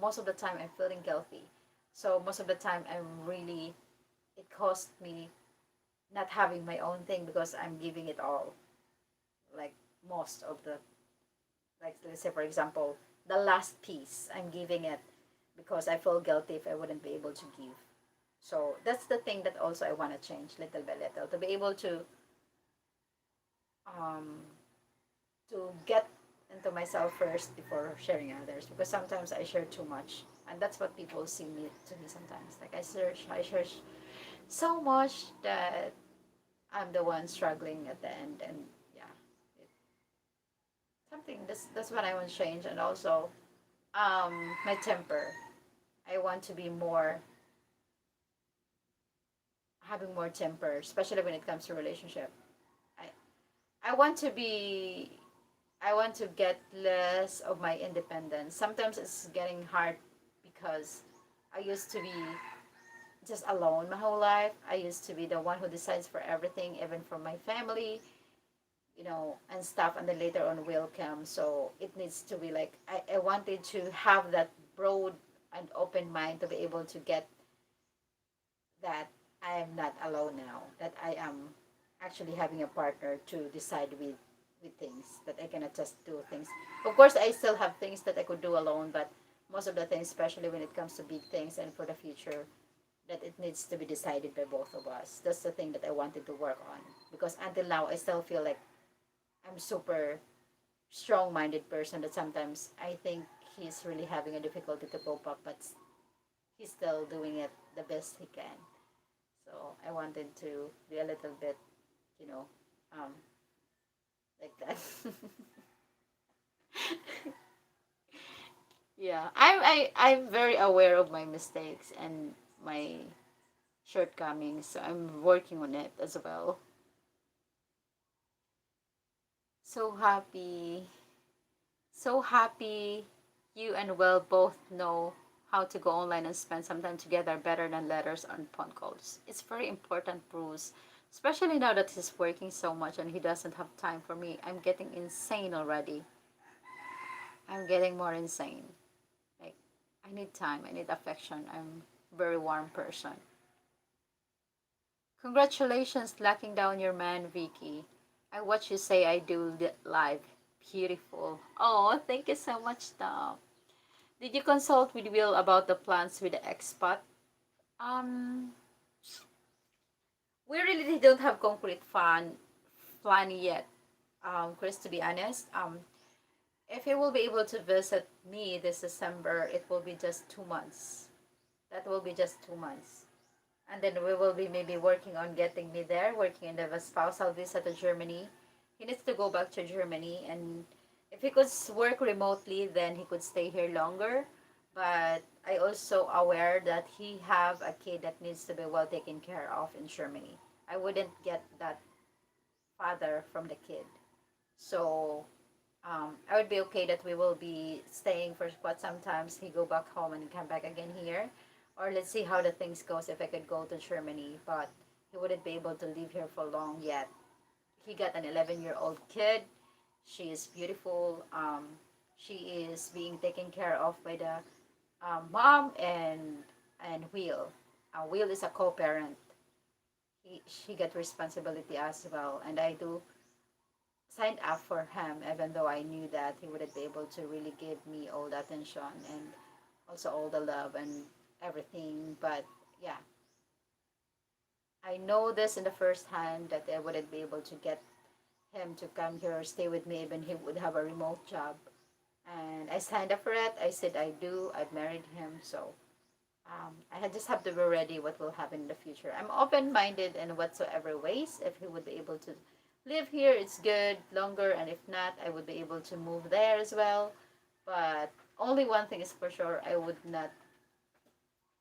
Most of the time I'm feeling guilty. So most of the time it cost me not having my own thing because I'm giving it all. Like most of the, like let's say for example, the last piece I'm giving it because I feel guilty if I wouldn't be able to give. So that's the thing that also I want to change little by little to be able um, to get into myself first before sharing others because sometimes I share too much and that's what people see me to me sometimes. Like I share so much that I'm the one struggling at the end and yeah, it, something that's what I want to change and also my temper. I want to be more having more temper, especially when it comes to relationship. I I want to be I want to get less of my independence. Sometimes it's getting hard because I used to be just alone my whole life. I used to be the one who decides for everything, even for my family, and stuff. And then later on will come. So it needs to be like, I wanted to have that broad and open mind to be able to get that I am not alone now, that I am actually having a partner to decide with things that I cannot just do things. Of course, I still have things that I could do alone, but most of the things, especially when it comes to big things and for the future, that it needs to be decided by both of us. That's the thing that I wanted to work on because until now, I still feel like I'm super strong-minded person that sometimes I think he's really having a difficulty to cope up, but he's still doing it the best he can. So I wanted to be a little bit, you know, um, like that. Yeah, I'm very aware of my mistakes and my shortcomings. So I'm working on it as well. So happy, so happy. You and Will both know how to go online and spend some time together better than letters and phone calls. It's very important, Bruce. Especially now that he's working so much and he doesn't have time for me. I'm getting insane already. I'm getting more insane. Like, I need time, I need affection. I'm a very warm person. Congratulations, locking down your man, Vicky. I watch you say I do live. Beautiful. Oh, thank you so much, Tom. Did you consult with Will about the plans with the expat? Um, we really don't have concrete plan yet. Chris, to be honest, if he will be able to visit me this December, it will be just 2 months. That will be just 2 months. And then we will be maybe working on getting me there, working in the spousal visa to Germany. He needs to go back to Germany, and if he could work remotely, then he could stay here longer. But I also aware that he have a kid that needs to be well taken care of in Germany. I wouldn't get that father from the kid. So I would be okay that we will be staying for quite some times. He go back home and come back again here, or let's see how the things goes if I could go to Germany. But he wouldn't be able to live here for long yet. He got an 11-year-old kid. She is beautiful. She is being taken care of by the mom and Will. Will is a co-parent. She got responsibility as well, and I do signed up for him even though I knew that he wouldn't be able to really give me all the attention and also all the love and everything. But yeah, I know this in the first hand that I wouldn't be able to get him to come here or stay with me even he would have a remote job. And I signed up for it. I said I do. I've married him, so just have to be ready what will happen in the future. I'm open-minded in whatsoever ways. If he would be able to live here, it's good longer, and if not, I would be able to move there as well. But only one thing is for sure: I would not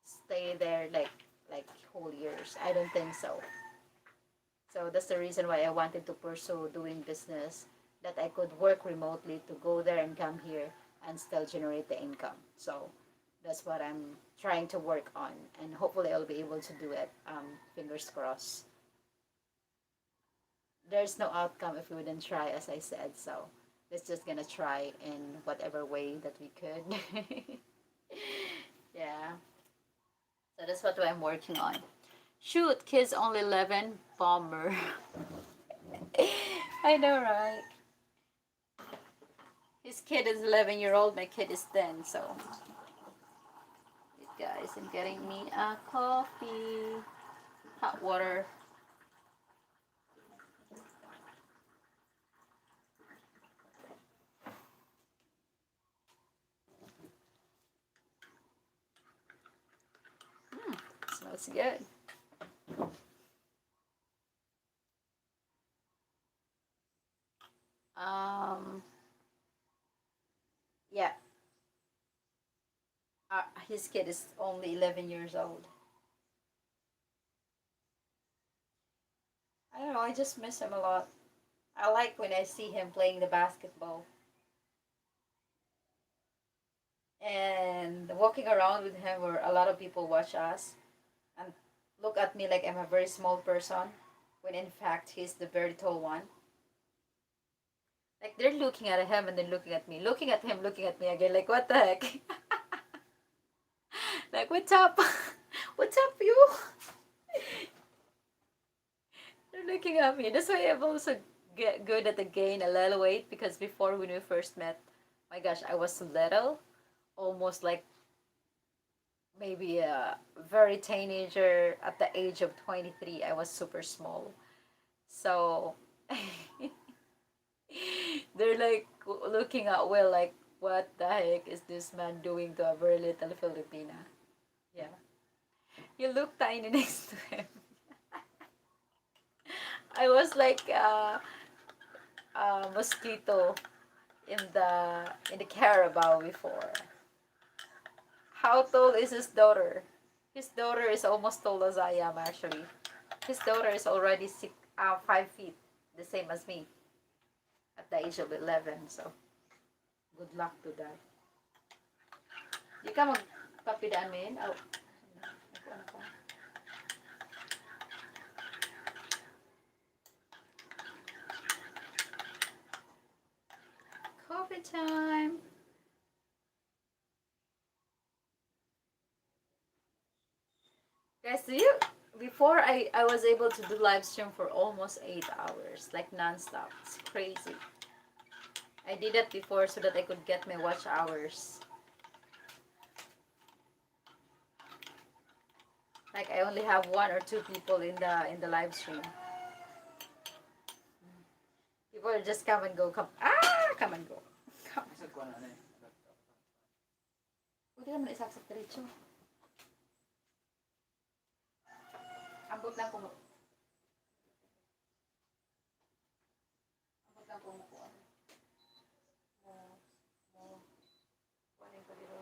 stay there like whole years. I don't think so. So that's the reason why I wanted to pursue doing business, that I could work remotely to go there and come here and still generate the income. So that's what I'm trying to work on, and hopefully I'll be able to do it. Fingers crossed. There's no outcome if we wouldn't try, as I said. So let's just gonna try in whatever way that we could. Yeah. So that's what I'm working on. Shoot, kids only 11. Bummer. I know, right? His kid is 11-year-old. My kid is 10. So, wait, guys, I'm getting me a coffee. Hot water. Smells good. Um, yeah. His kid is only 11 years old. I don't know. I just miss him a lot. I like when I see him playing the basketball and walking around with him, where a lot of people watch us and look at me like I'm a very small person, when in fact he's the very tall one. Like they're looking at him and then looking at me, looking at him, looking at me again. Like what the heck? Like what's up? What's up, you? They're looking at me. That's why I've also get good at the gain a little weight, because before when we first met, my gosh, I was little, almost like maybe a very teenager. At the age of 23, I was super small. So they're like looking at Will like, what the heck is this man doing to a very little Filipina? Yeah. You look tiny next to him. I was like a mosquito in the Carabao before. How tall is his daughter? His daughter is almost tall as I am, actually. His daughter is already 5 feet, the same as me at the age of 11. So good luck to that. Di ka magkape namin? Oh. Coffee time. Guys, do you before I was able to do live stream for almost 8 hours, like non-stop. It's crazy. I did that before so that I could get my watch hours. Like I only have 1 or 2 people in the live stream. People just come and go, come and go. Come. Pwede naman isaksak diretso. Ambot lang kung ambot lang kung mo. Kunin ko dito.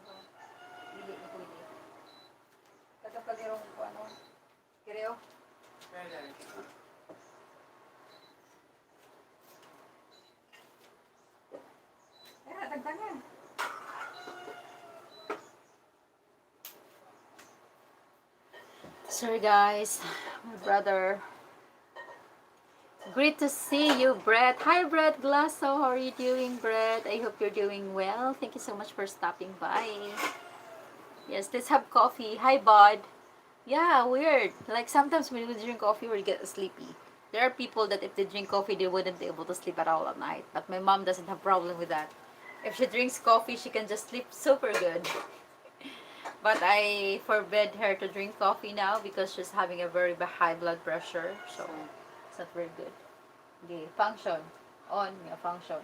Dili ni pwede. Tagapagirong ko ano. Kireo. Yeah, dagdagan. Sorry guys, my brother. Great to see you, Brett. Hi, Brett Glasso. How are you doing, Brett? I hope you're doing well. Thank you so much for stopping by. Yes, let's have coffee. Hi, Bud. Yeah, weird. Like sometimes when we drink coffee, we get sleepy. There are people that if they drink coffee, they wouldn't be able to sleep at all at night. But my mom doesn't have problem with that. If she drinks coffee, she can just sleep super good. But I forbid her to drink coffee now because she's having a very high blood pressure. So it's not very good. Okay, function. On your function.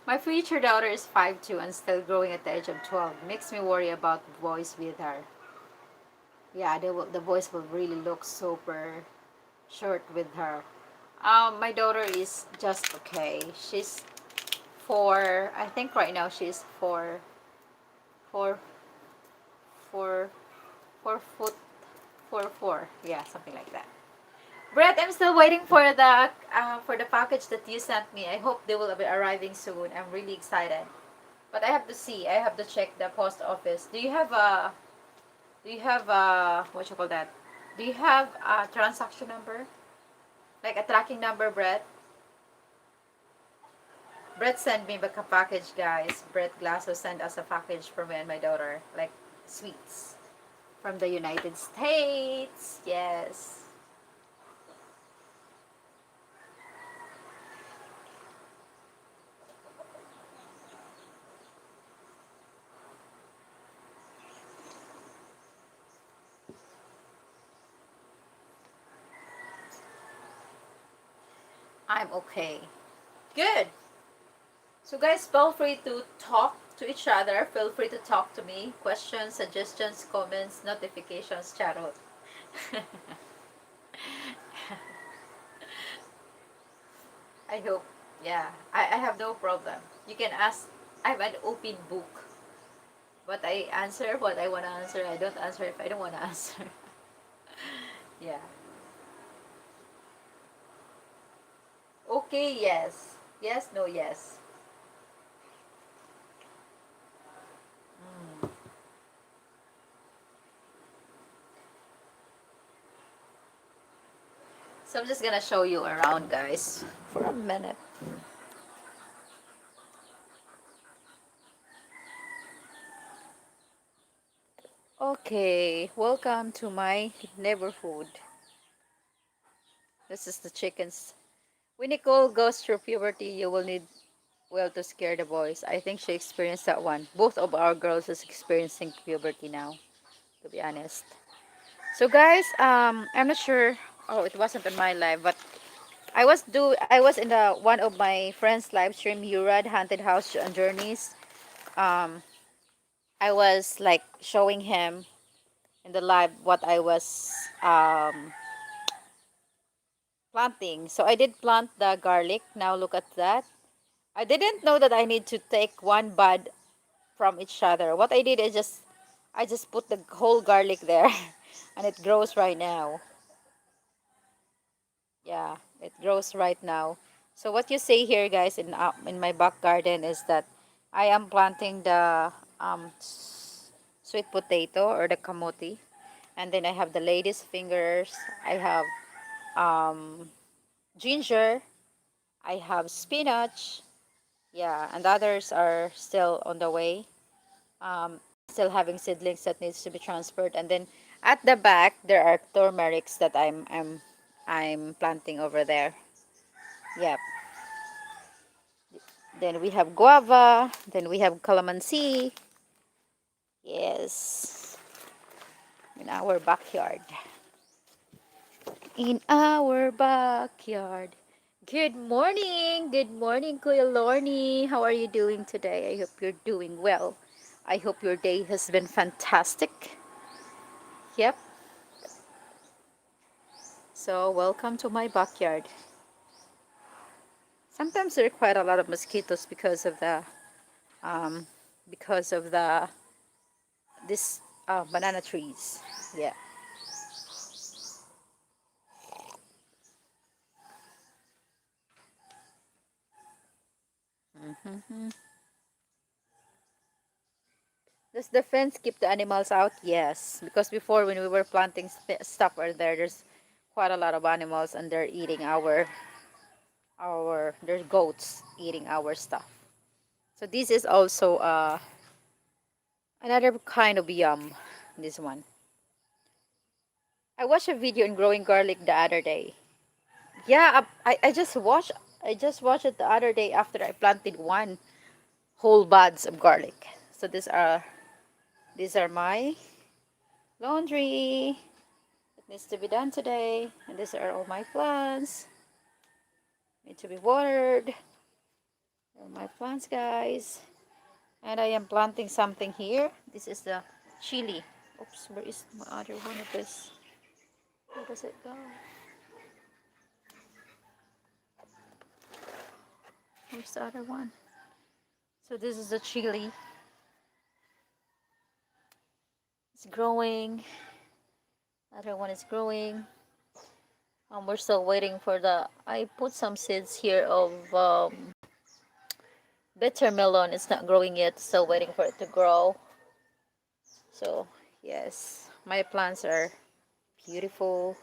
My future daughter is 5'2" and still growing at the age of 12. Makes me worry about voice with her. Yeah, the voice will really look super short with her. My daughter is just okay. She's 4. I think right now she's 4, 4, 4 foot, 4. Yeah, something like that. Brett, I'm still waiting for the package that you sent me. I hope they will be arriving soon. I'm really excited. But I have to see. I have to check the post office. Do you have a what you call that? Do you have a transaction number? Like a tracking number, Brett? Brett sent me back a package, guys. Brett Glasso sent us a package for me and my daughter. Like sweets. From the United States. Yes. I'm okay. Good. So guys, feel free to talk to each other. Feel free to talk to me. Questions, suggestions, comments, notifications, charot. I hope. Yeah, I have no problem. You can ask. I'm an open book. But I answer what I want to answer. I don't answer if I don't want to answer. Yeah. Okay, yes. Yes, no, yes. Mm. So I'm just gonna show you around, guys, for a minute. Okay, welcome to my neighborhood. This is the chickens. When Nicole goes through puberty, you will need well to scare the boys. I think she experienced that one. Both of our girls is experiencing puberty now, to be honest. So guys, I'm not sure. Oh, it wasn't in my live, but I was in the one of my friends' live stream, Urad Haunted House and Journeys. Um, I was like showing him in the live what I was planting. So I did plant the garlic. Now look at that. I didn't know that I need to take one bud from each other. What I did is I just put the whole garlic there and it grows right now. Yeah, it grows right now. So what you see here, guys, in my back garden is that I am planting the sweet potato or the kamote, and then I have the lady's fingers. I have um, ginger. I have spinach. Yeah, and others are still on the way. Still having seedlings that needs to be transferred, and then at the back there are turmerics that I'm planting over there. Yep. Then we have guava. Then we have calamansi. Yes, in our backyard. In our backyard. Good morning. Good morning, Kuya Lorny. How are you doing today? I hope you're doing well. I hope your day has been fantastic. Yep. So, welcome to my backyard. Sometimes there are quite a lot of mosquitoes um, because of the this banana trees. Yeah. Mm-hmm. Does the fence keep the animals out? Yes, because before when we were planting stuff over there, there's quite a lot of animals and they're eating our there's goats eating our stuff. So this is also another kind of yum. This one. I watched a video on growing garlic the other day. Yeah, I just watched it the other day after I planted one whole buds of garlic. So these are my laundry. Needs to be done today. And these are all my plants. Need to be watered. All my plants, guys. And I am planting something here. This is the chili Oops, where is my other one of this? Where does it go? Where's the other one? So this is the chili. It's growing. Other one is growing. We're still waiting for the. I put some seeds here of bitter melon. It's not growing yet. Still waiting for it to grow. So yes, my plants are beautiful.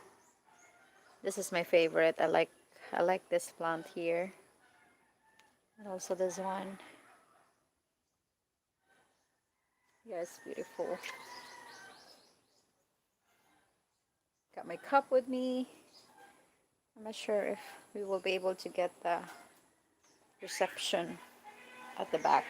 This is my favorite. I like this plant here. And also this one. Yes, beautiful. Got my cup with me. I'm not sure if we will be able to get the reception at the back.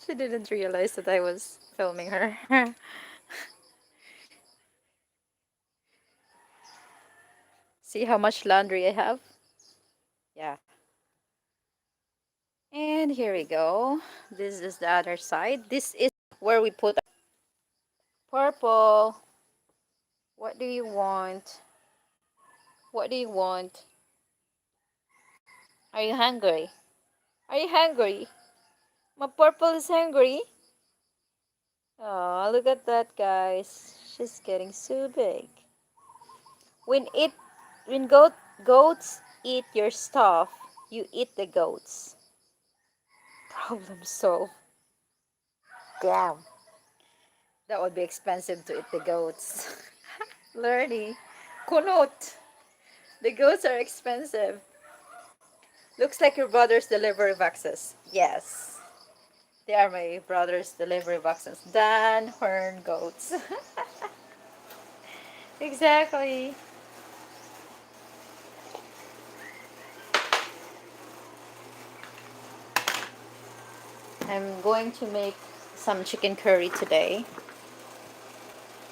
She didn't realize that I was filming her. See how much laundry I have? Yeah. And here we go. This is the other side. This is where we put purple. What do you want? What do you want? Are you hungry? Are you hungry? My purple is hungry. Oh, look at that, guys. She's getting so big. When it when goats eat your stuff, you eat the goats. Problem solved. Damn. That would be expensive to eat the goats. Learny. Kunot. The goats are expensive. Looks like your brother's delivery boxes. Yes. They are my brother's delivery boxes. Dan Horn goats. Exactly. I'm going to make some chicken curry today.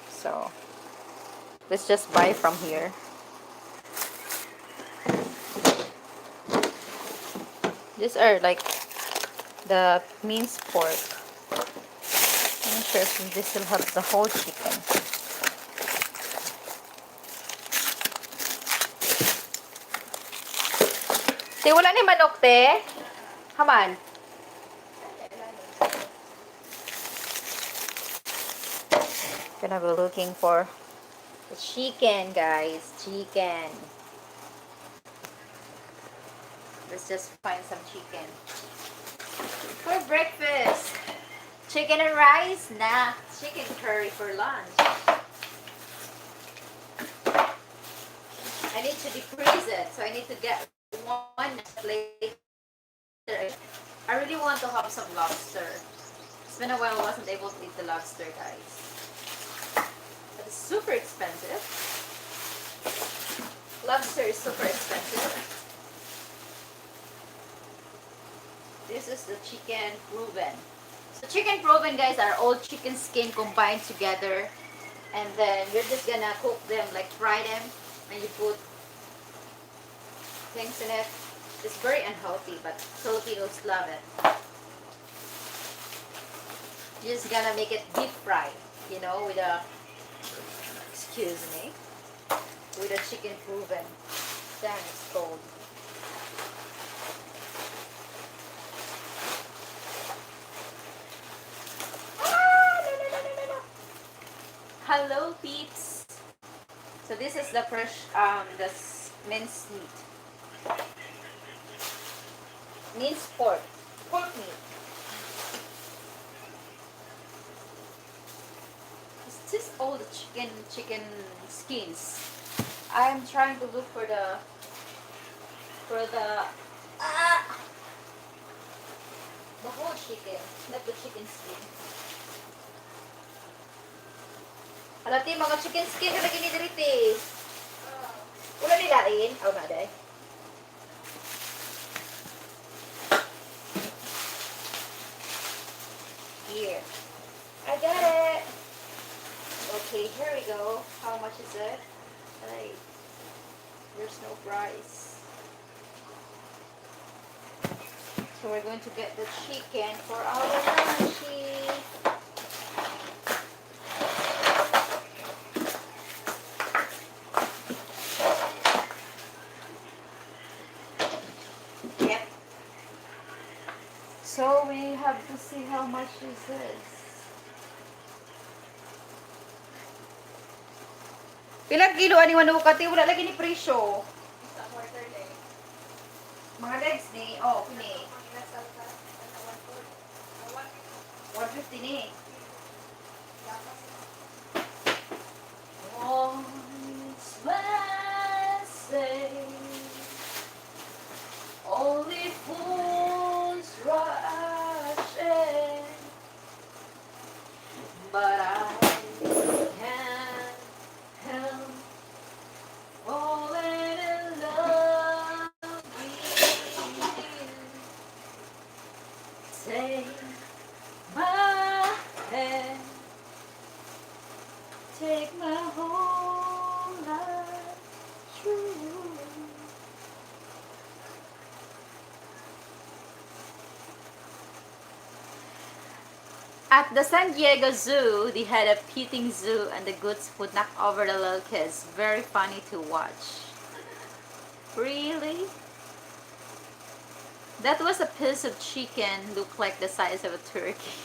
So let's just buy from here. These are like the minced pork. I'm not sure if this will have the whole chicken. Te, wala ni manok, te. Haman. Gonna be looking for the chicken, guys. Chicken. Let's just find some chicken. For breakfast. Chicken and rice? Nah. Chicken curry for lunch. I need to defreeze it. So I need to get one later. I really want to have some lobster. It's been a while I wasn't able to eat the lobster, guys. But it's super expensive. Lobster is super expensive. This is the chicken Reuben. So chicken Reuben, guys, are all chicken skin combined together. And then you're just gonna cook them, like fry them. And you put things in it. It's very unhealthy, but Filipinos love it. You're just gonna make it deep fried, you know, with a, excuse me, with a chicken Reuben. Damn, it's cold. Hello, peeps. So this is the fresh, the minced meat. Minced pork. Pork meat. It's just all the chicken skins. I'm trying to look for ah, the whole chicken, not the chicken skin. Halati mga chicken skin na lagi ni Diriti. Wala nilain. Oh, naday. Here. I got it. Okay, here we go. How much is it? Hey, there's no price. So we're going to get the chicken for our lunchie. Yep. So we have to see how much is this. Pilang kilo ani manukati wala lagi ni presyo. Mga legs ni, oh, kini. 150 ni. Once when say only fools rush in, but I can't help falling in love with you. Take my hand, take my whole life through. At the San Diego Zoo, they had a petting zoo and the goats would knock over the little kids. Very funny to watch. Really? That was a piece of chicken, looked like the size of a turkey.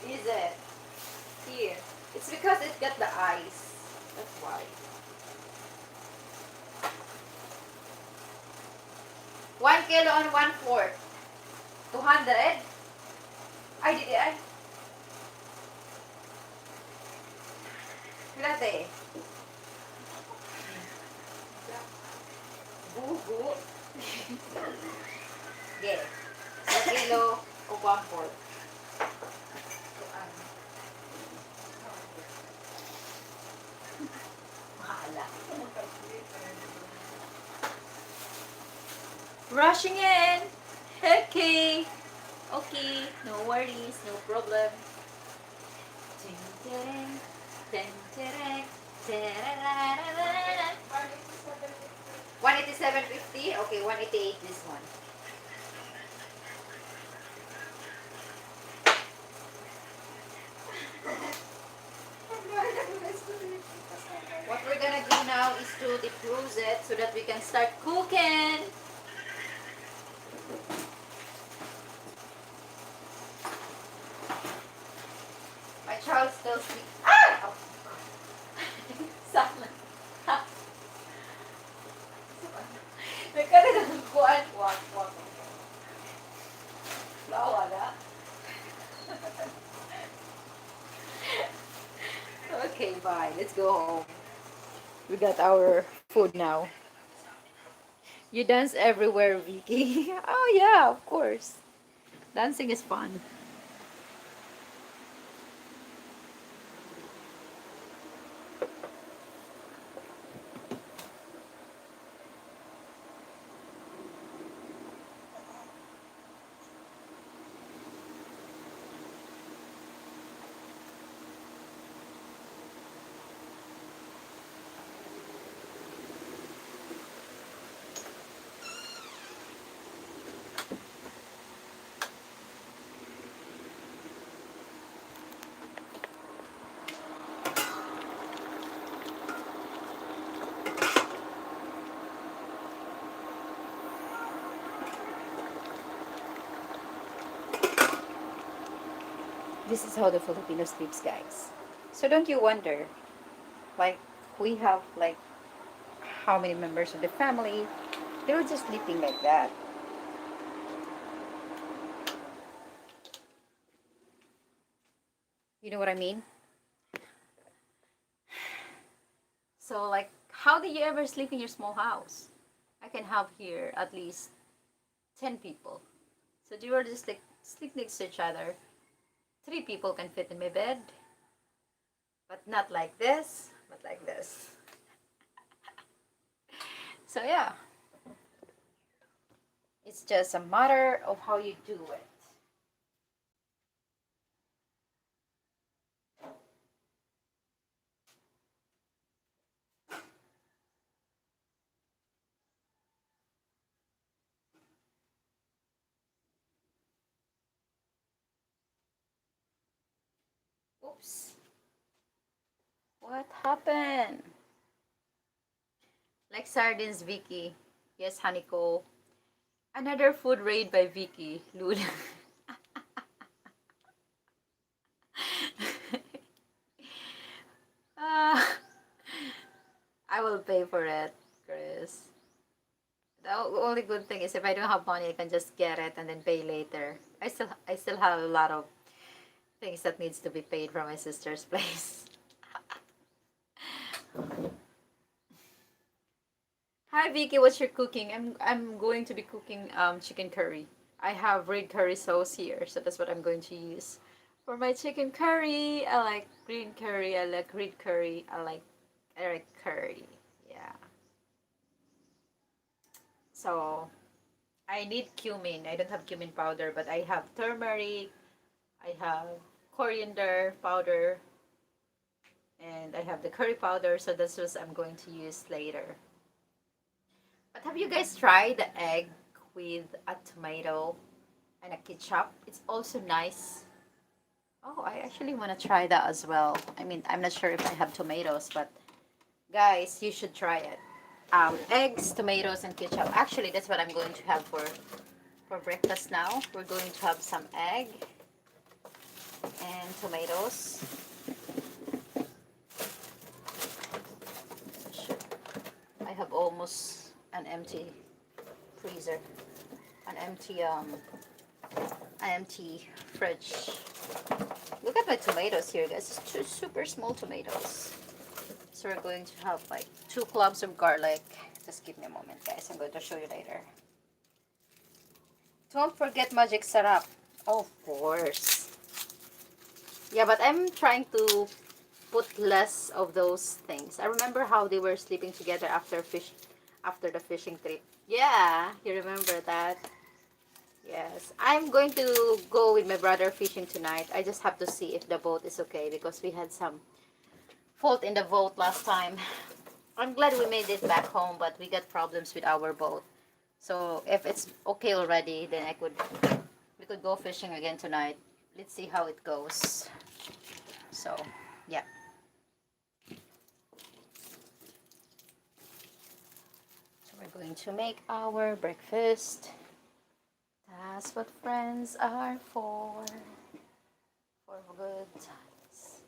Is it? Here. It's because it got the eyes. That's why. 1 kilo and 1/4. 200? Ay, di ay. Pilate. Bugo. Okay. 1 kilo o 1/4. Mahala. Rushing in. Okay. Okay, no worries, no problem. 187.50. Okay, 188 this one. What we're gonna do now is to defroze it so that we can start cooking. My child still sleeps. Ah! Oh. Sana. Nagkaroon ng kuwan. Wag. Lawa na. Okay, bye. Let's go home. We got our food now. You dance everywhere, Vicky. Oh yeah, of course. Dancing is fun. This is how the Filipino sleeps, guys. So don't you wonder, like, we have like how many members of the family, they were just sleeping like that. You know what I mean? So like, how did you ever sleep in your small house? I can have here at least 10 people. So you were just like sleep next to each other. 3 people can fit in my bed, but not like this, but like this. So yeah, it's just a matter of how you do it. Oops. What happened? Like sardines, Vicky. Yes, Haniko. Another food raid by Vicky. Lul. Ah, I will pay for it, Chris. The only good thing is if I don't have money, I can just get it and then pay later. I still have a lot of things that needs to be paid from my sister's place. Hi Vicky, what's your cooking? I'm going to be cooking chicken curry. I have red curry sauce here, so that's what I'm going to use. For my chicken curry, I like green curry, I like red curry, I like Eric curry. Yeah. So I need cumin. I don't have cumin powder, but I have turmeric, I have coriander powder, and I have the curry powder, so that's what I'm going to use later. But have you guys tried the egg with a tomato and a ketchup? It's also nice. Oh, I actually want to try that as well. I mean, I'm not sure if I have tomatoes, but guys, you should try it. Eggs, tomatoes, and ketchup. Actually, that's what I'm going to have for breakfast now. We're going to have some egg and tomatoes. I have almost an empty freezer, an empty fridge. Look at my tomatoes here, guys. It's two super small tomatoes. So we're going to have like 2 cloves of garlic. Just give me a moment, guys. I'm going to show you later. Don't forget magic syrup. Of course. Yeah, but I'm trying to put less of those things. I remember how they were sleeping together after the fishing trip. Yeah, you remember that? Yes. I'm going to go with my brother fishing tonight. I just have to see if the boat is okay because we had some fault in the boat last time. I'm glad we made it back home, but we got problems with our boat. So if it's okay already, then we could go fishing again tonight. Let's see how it goes. So, yeah. So we're going to make our breakfast. That's what friends are for good times.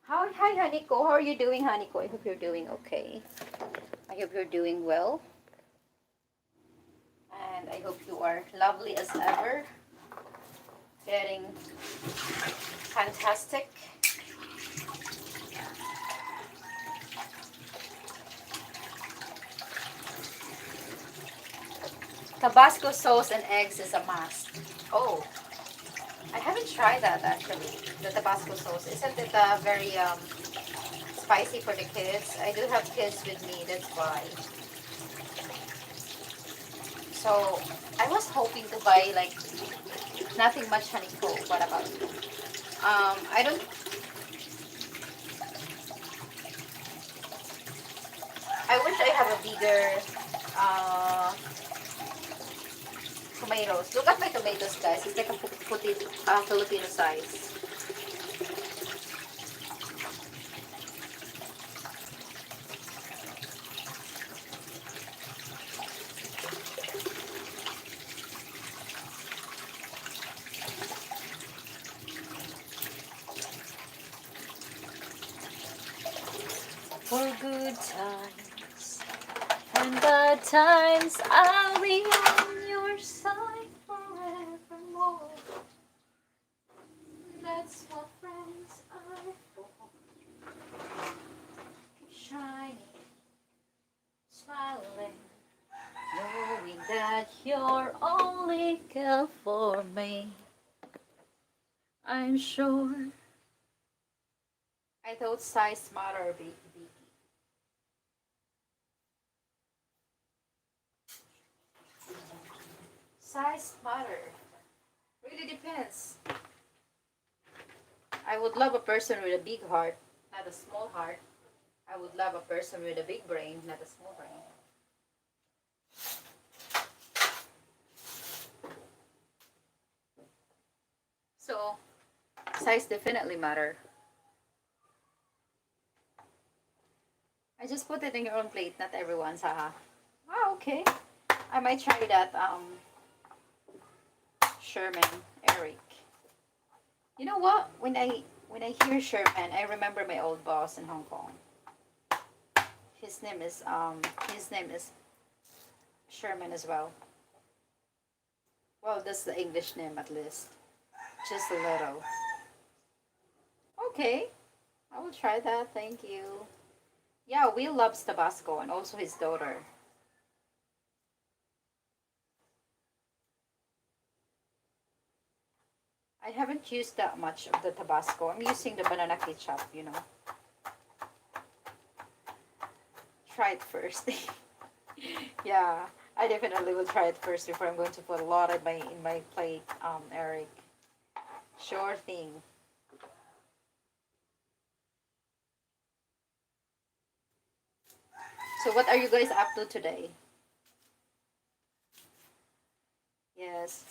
Hi, Haniko. How are you doing, Haniko? I hope you're doing okay. I hope you're doing well. And I hope you are lovely as ever. Getting fantastic. Tabasco sauce and eggs is a must. Oh, I haven't tried that actually. The Tabasco sauce. Isn't it very spicy for the kids? I do have kids with me, that's why. So I was hoping to buy like nothing much honeycomb. What about you? I don't. I wish I have a bigger tomatoes. Look at my tomatoes, guys. It's like a Filipino size. For good times and bad times, I'll be on your side forevermore. That's what friends are for. shining, smiling, knowing that you're only care for me. I'm sure. I thought size matter, Vicky. Size matter. Really depends. I would love a person with a big heart, not a small heart. I would love a person with a big brain, not a small brain. So, size definitely matter. I just put it in your own plate, not everyone's, haha. Ah, okay. I might try that, Sherman, Eric. You know what? When I hear Sherman, I remember my old boss in Hong Kong. His name is Sherman as well. Well, that's the English name at least. Just a little. Okay, I will try that. Thank you. Yeah, Will loves Tabasco and also his daughter. I haven't used that much of the Tabasco. I'm using the banana ketchup, you know. Try it first. Yeah, I definitely will try it first before I'm going to put a lot in my plate, Eric. Sure thing. So what are you guys up to today? Yes.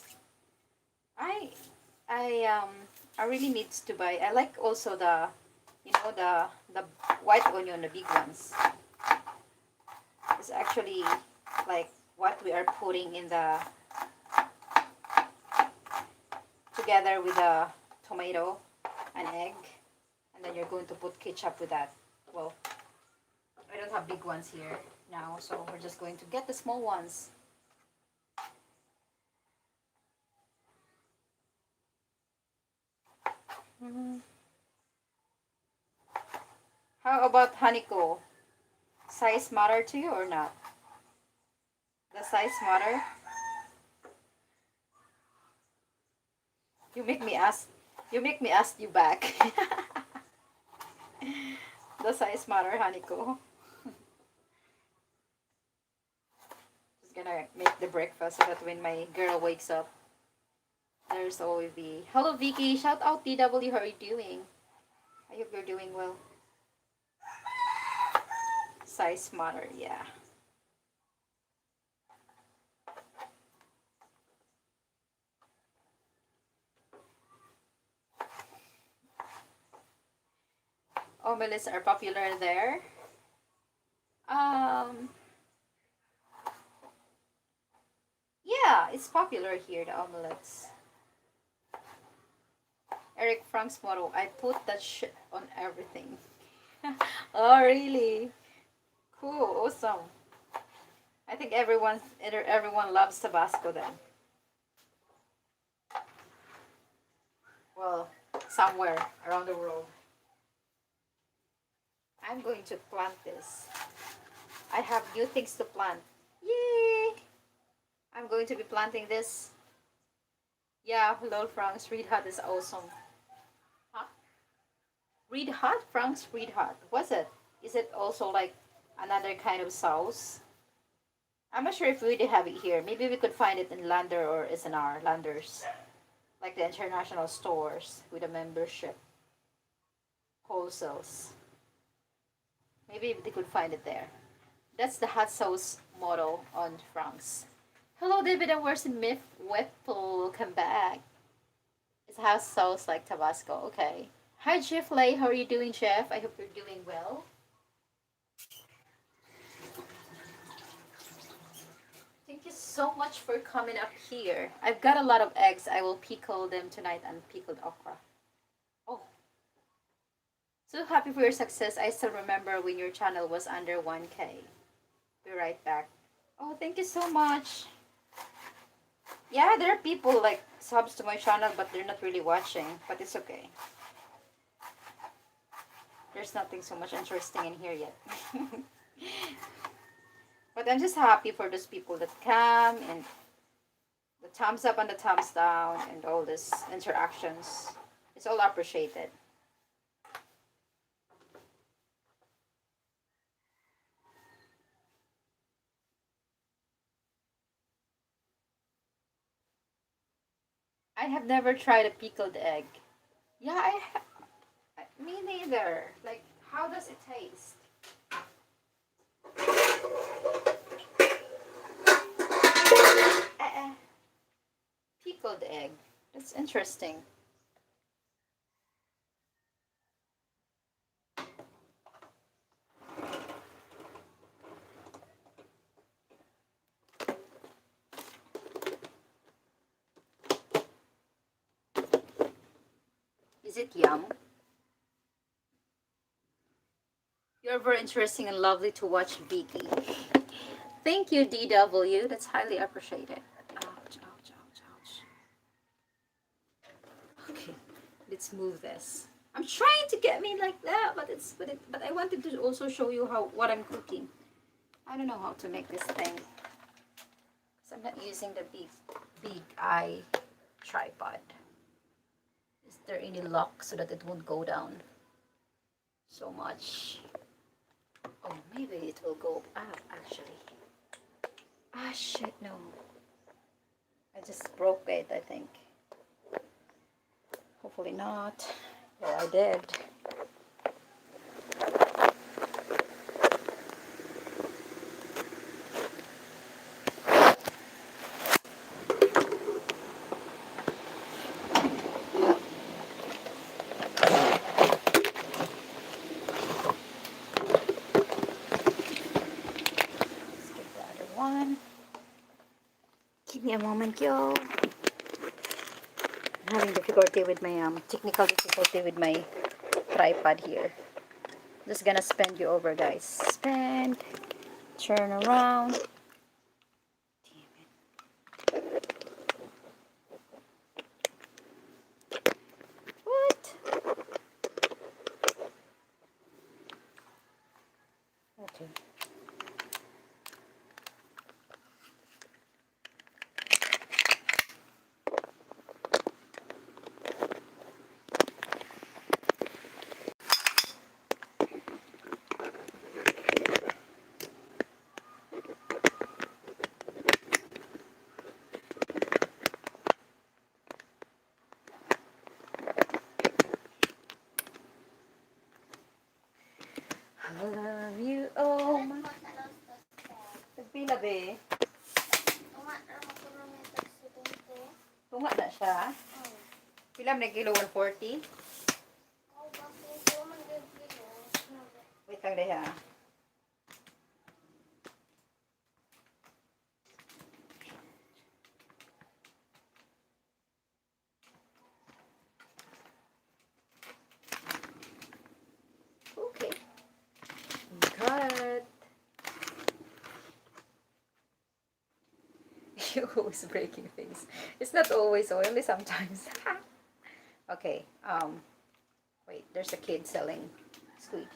I I really needs to buy. I like also the white onion, the big ones. It's actually like what we are putting in the together with the tomato and egg, and then you're going to put ketchup with that. Well, I don't have big ones here now, so we're just going to get the small ones. Mm-hmm. How about honeycomb? Size matter to you or not? The size matter? You make me ask. You make me ask you back. The size matter, honeycomb. Just gonna make the breakfast so that when my girl wakes up, there's always the hello Vicky. Shout out DW. How are you doing? I hope you're doing well. Size matter, yeah. Omelettes are popular there. Um, yeah, it's popular here, the omelettes. Eric Frank's motto, I put that shit on everything. Oh, really? Cool, awesome. I think everyone loves Tabasco then. Well, somewhere around the world. I'm going to plant this. I have new things to plant. Yay! I'm going to be planting this. Yeah, hello Franks. Read Hot is awesome. Huh? Read Hot? Franks Read Hot. What's it? Is it also like another kind of sauce? I'm not sure if we really have it here. Maybe we could find it in Lander or SNR. Landers. Like the international stores with a membership. Wholesales. Maybe they could find it there. That's the hot sauce model on Franks. Hello, David and Worsen Myth Whipple. Welcome back. It's hot sauce like Tabasco. Okay. Hi, Jeff Lay. How are you doing, Jeff? I hope you're doing well. Thank you so much for coming up here. I've got a lot of eggs. I will pickle them tonight and pickled okra. Oh, so happy for your success. I still remember when your channel was under 1K. Be right back. Oh, thank you so much. Yeah, there are people like subs to my channel, but they're not really watching. But it's okay. There's nothing so much interesting in here yet. But I'm just happy for those people that come and the thumbs up and the thumbs down and all these interactions. It's all appreciated. I have never tried a pickled egg. Yeah, me neither. Like, how does it taste? Uh, pickled egg. That's interesting. Is it yum? You're very interesting and lovely to watch, Vicky. Thank you, DW. That's highly appreciated. Ouch, ouch, ouch, ouch. Okay, let's move this. I'm trying to get me like that, but I wanted to also show you what I'm cooking. I don't know how to make this thing. Because I'm not using the big eye tripod. Is there any lock so that it won't go down so much? Oh, maybe it will go up actually. Ah, shit, no. I just broke it, I think. Hopefully not. Well, I did. Let's get the other one. Give me a moment, yo. I'm having difficulty with my technical difficulty with my tripod here. Just gonna spin you over, guys. Spin, turn around. What? Okay. I love you, oh my. Nagpila be? Tunga na siya. Pila na kilo 140? Wait lang deha. Okay. Cut. You're always breaking things. It's not always, only sometimes. Okay. Wait, there's a kid selling squid.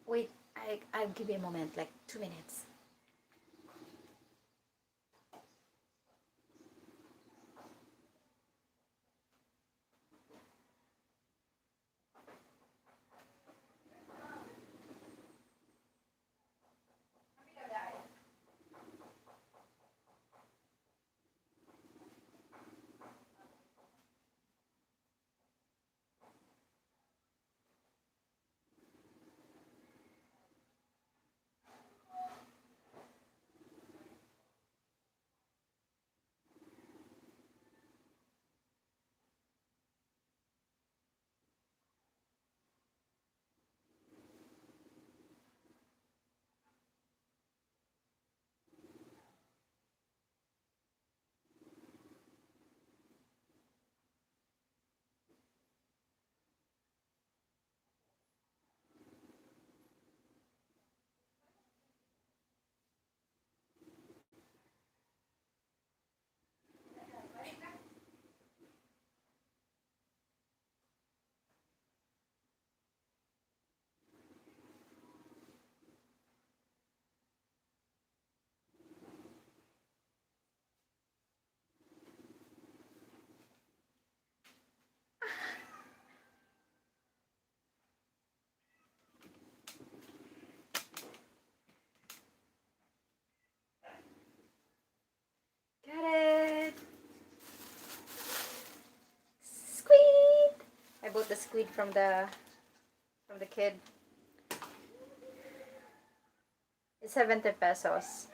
Wait, I'll give you a moment, like 2 minutes. the squid from the kid. It's 70 pesos.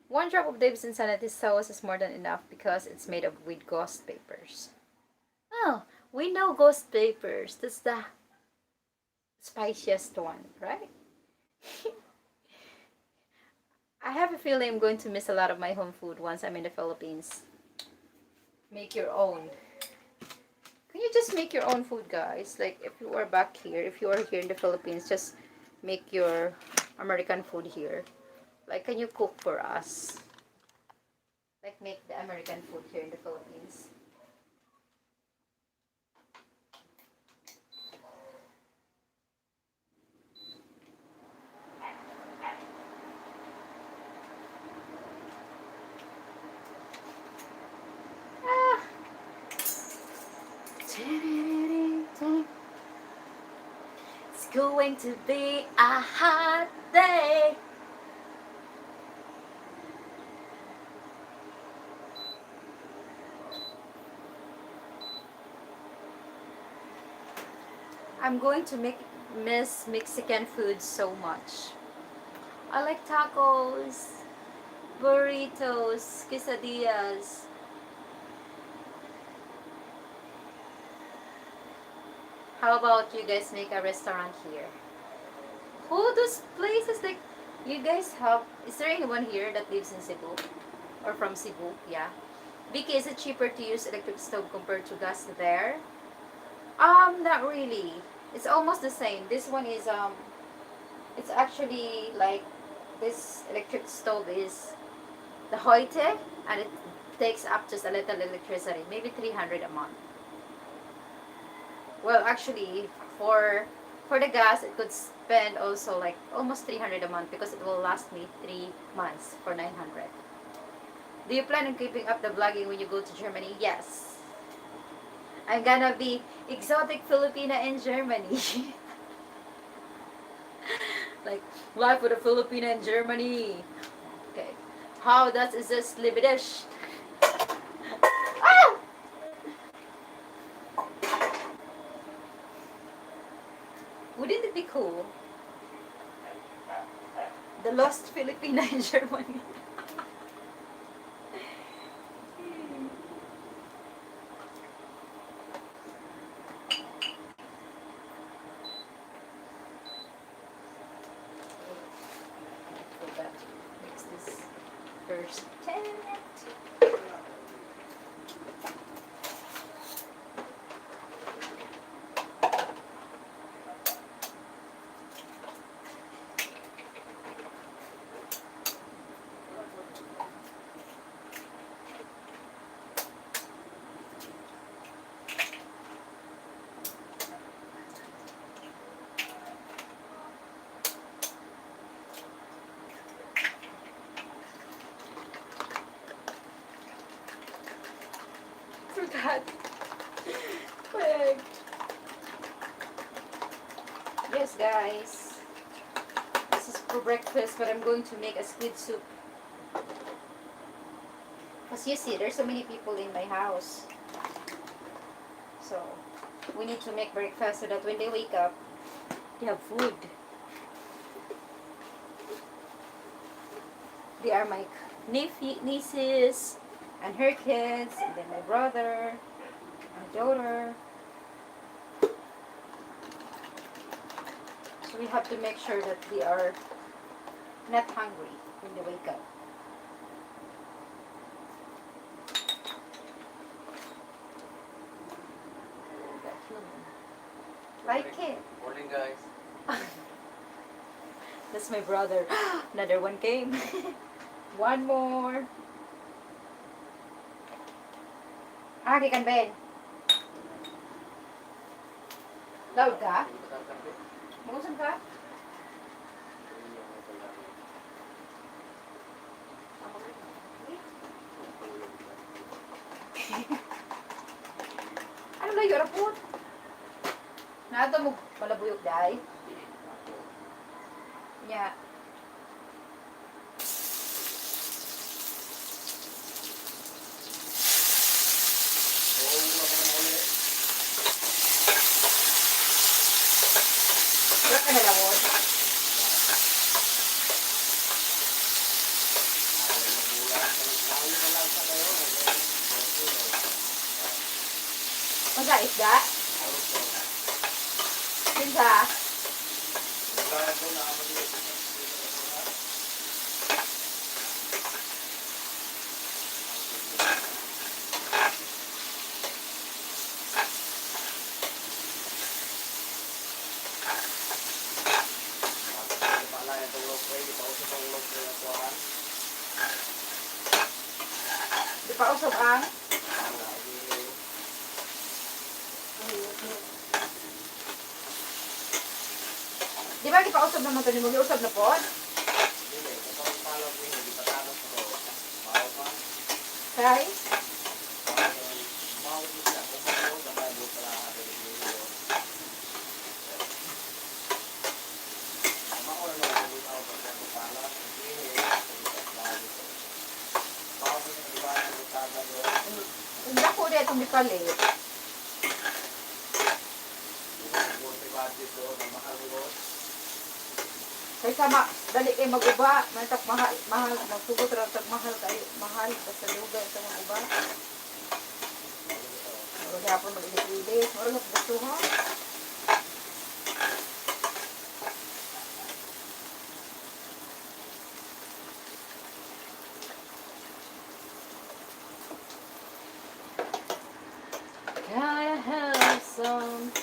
1 drop of Dave's Insanity sauce is more than enough because it's made of with ghost papers. Oh, we know ghost papers. That's the spiciest one, right? I have a feeling I'm going to miss a lot of my home food once I'm in the Philippines. Make your own. Can you just make your own food, guys? Like, if you are back here, if you are here in the Philippines, just make your American food here. Like, can you cook for us? Like, make the American food here in the Philippines. Ah. It's going to be a hot day. I'm going to miss Mexican food so much. I like tacos, burritos, quesadillas. How about you guys make a restaurant here? Oh, those places like you guys have. Is there anyone here that lives in Cebu or from Cebu? Yeah. Vicky, is it cheaper to use electric stove compared to gas there? Not really. It's almost the same. This one is it's actually like this electric stove is the Hoite, and it takes up just a little electricity, maybe 300 a month. Well, actually, for the gas, it could spend also like almost 300 a month because it will last me 3 months for 900. Do you plan on keeping up the vlogging when you go to Germany? Yes. I'm gonna be exotic Filipina in Germany. Like, life with a Filipina in Germany. Okay. How does is this Libidish? Ah! Wouldn't it be cool? The lost Filipina in Germany. Mix this first. Forgot. Quick. Yes, guys. This is for breakfast, but I'm going to make a squid soup. Because you see, there's so many people in my house. So, we need to make breakfast so that when they wake up, they have food. They are my nieces, and her kids, and then my brother, my daughter. So we have to make sure that they are not hungry when they wake up. Like it. Morning, guys. That's my brother. Another one came. One more. Kan Ben. Loud ka? Mausap ka? Ano na yun? Rapot? Nato mo malabuyok dahi? Yeah. Masa isda? Pinsa? Di pa usap ang? Di ba di pa usap naman ito? Di mo usap na po? Kay? Hindi ako rin itong ipalit. Kaysa dali kayo mag-uba, mantak mahal, magsugot rin mahal kayo, mahal, basta lugar sa mga uba. Marag hapon mag-ilis-ilis, marag hapon gusto ha. Gotta have some.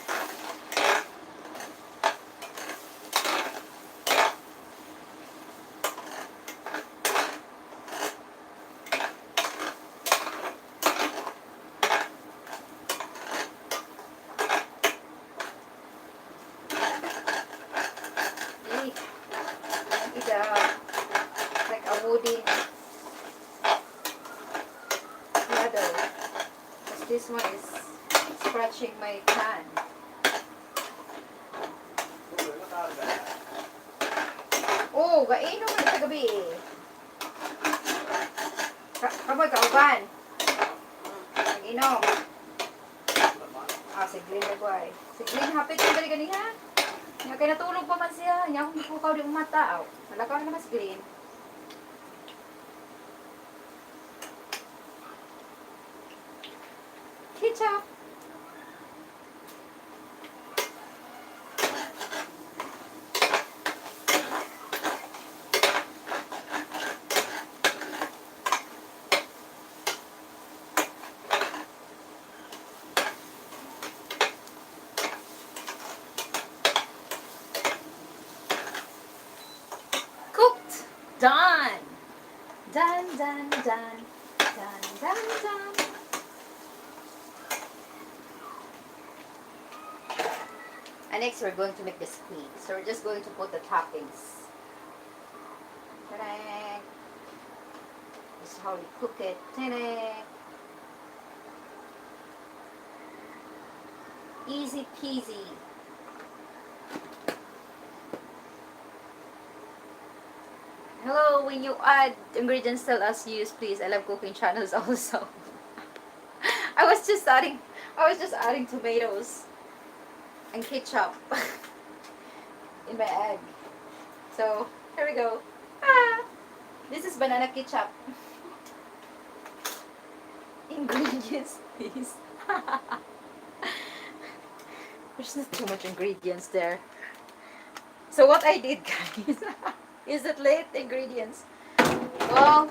Like a wooden ladder. Because this one is scratching my pan. Oh, gainom mo sa gabi eh. Kamoy kauban. Nag-inom. Si Glenn nagway. Si Glenn hapit yung gali ganiha. Nga kaya natulog pa man siya. Nga akong ikukaw di umata. Malakaw na mas Glenn. Ketchup. Cooked. Done. Done, done, done. Done, done, done. And next we're going to make the squid. So we're just going to put the toppings. Ta-da! This is how we cook it. Ta-da! Easy peasy. Hello, when you add ingredients, tell us use please. I love cooking channels also. I was just adding tomatoes and ketchup in my egg. So here we go. This is banana ketchup. Ingredients please. There's not too much ingredients there. So what I did, guys, is it late ingredients? Well,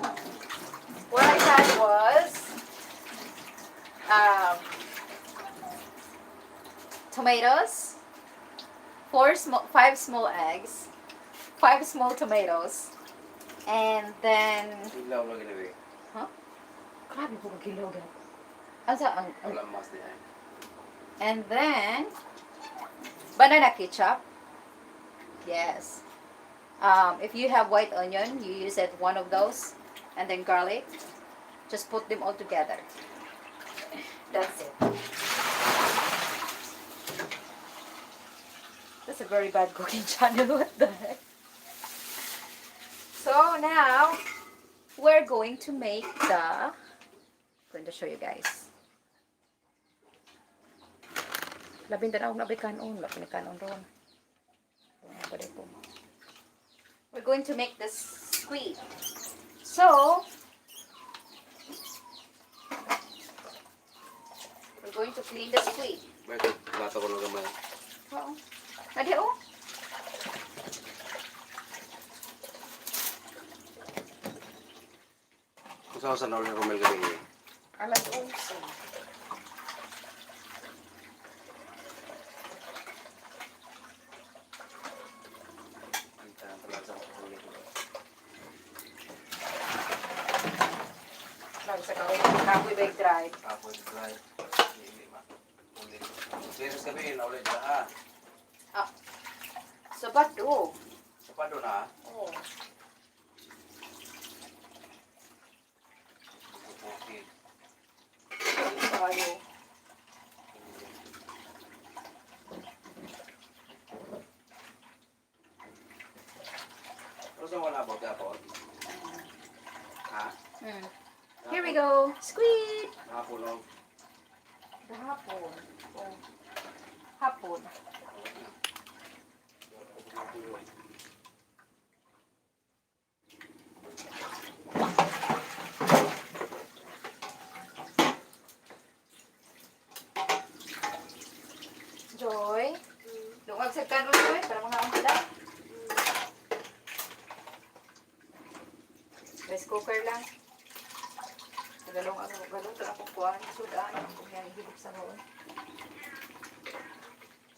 what I had was tomatoes, 5 small eggs, 5 small tomatoes, and then huh? Grabe po kagilog. And then banana ketchup. Yes. If you have white onion, you use it one of those, and then garlic. Just put them all together. That's it. That's a very bad cooking channel. What the heck? So now we're going to make the. I'm going to show you guys. Labing tanaw na bikanon, labing kanon ron. We're going to make this squid. So we're going to clean the squid. Bakit plato ko ng gamay? Oo. Nadi, oh. Kung saan sa naulit kumel gabi eh. Alas 11. Lang sa kahoy bike drive. Kapoy dry. Ulit. Serious gabi, naulit na ha. Ah. Sabado. Sapado na ha. Oh. Okay. Tayo. Ano sa wala ba gapon? Ha? Here we go. Squid. Hapon o. Hapon. Oh. Hapon. Joy. Lungag sa kanon, Joy, para mga ang pala. Rice cooker lang. Galong ano, galong ito akong kuhaan. Sudan, kung yan, higop sa noon.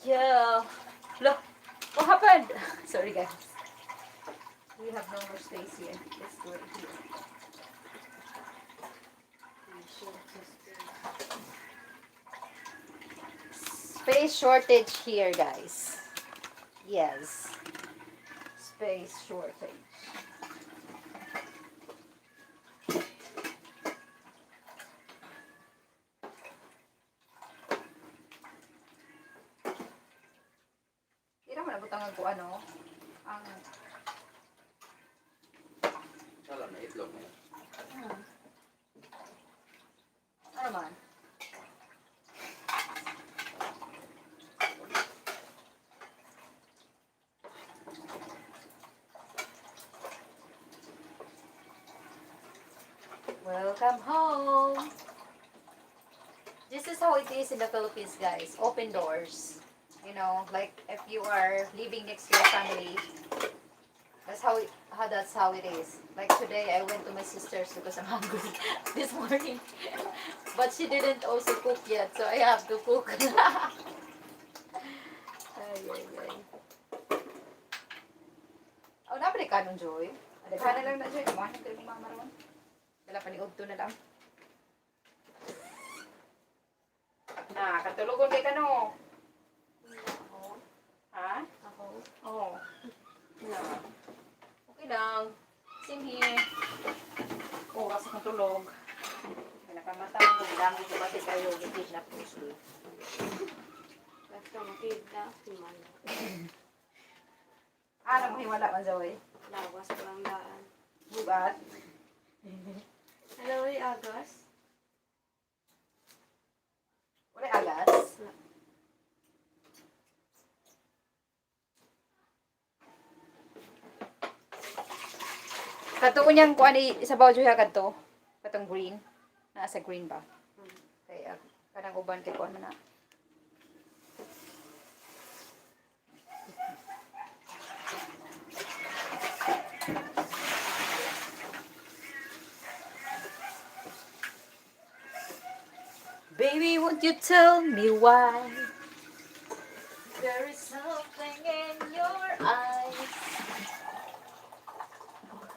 Yeah. Look, what happened? Sorry guys. We have no more space here. Let's do it here. Space shortage here, guys. Yes. Space shortage. Hindi naman nabutangan ko ano. Ang... Sala na itlog na. Ano man? Welcome home. This is how it is in the Philippines, guys. Open doors. You know, like if you are living next to your family, that's how it is. Like today, I went to my sister's because I'm hungry this morning, but she didn't also cook yet, so I have to cook. Ay, ay, ay. Oh, nabalik ka nun, Joy. Ada ka na lang na, Joy. Kumahan ka rin mama ron. Wala pa ni Udto na lang. Na, katulugon kay kano. Ha? Ako? Oo. Na. Okay lang. Same here. Oras akong tulog. Nakamata mo kung dami ko pati kayo. Gitid na puso. Basta makita. Himala. Ano mo hiwala man, Zoe? Lawas ko lang daan. Bugat? Hello, Agas. Wala agas? Kato ko niyang kuha ni isabaw dyan kadto. Katong green. Nasa green ba? Kaya kanang uban kay kuha na. Baby, won't you tell me why? There is something in your eyes.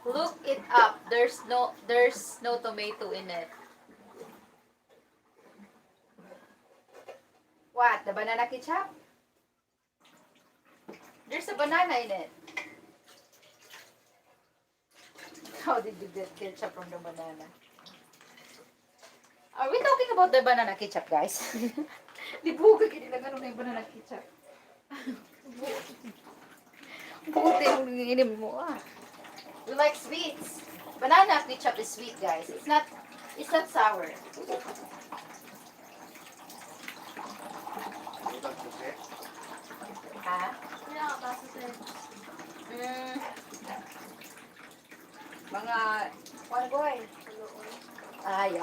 Look it up. There's no tomato in it. What? The banana ketchup? There's a banana in it. How did you get ketchup from the banana? Are we talking about the banana ketchup, guys? Di buka kini lang ano na yung banana ketchup. Buti yung inim mo ah. You like sweets? Banana ketchup is sweet, guys. It's not sour. Ha? Wala ka kasi sir. Mga one boy. Ay.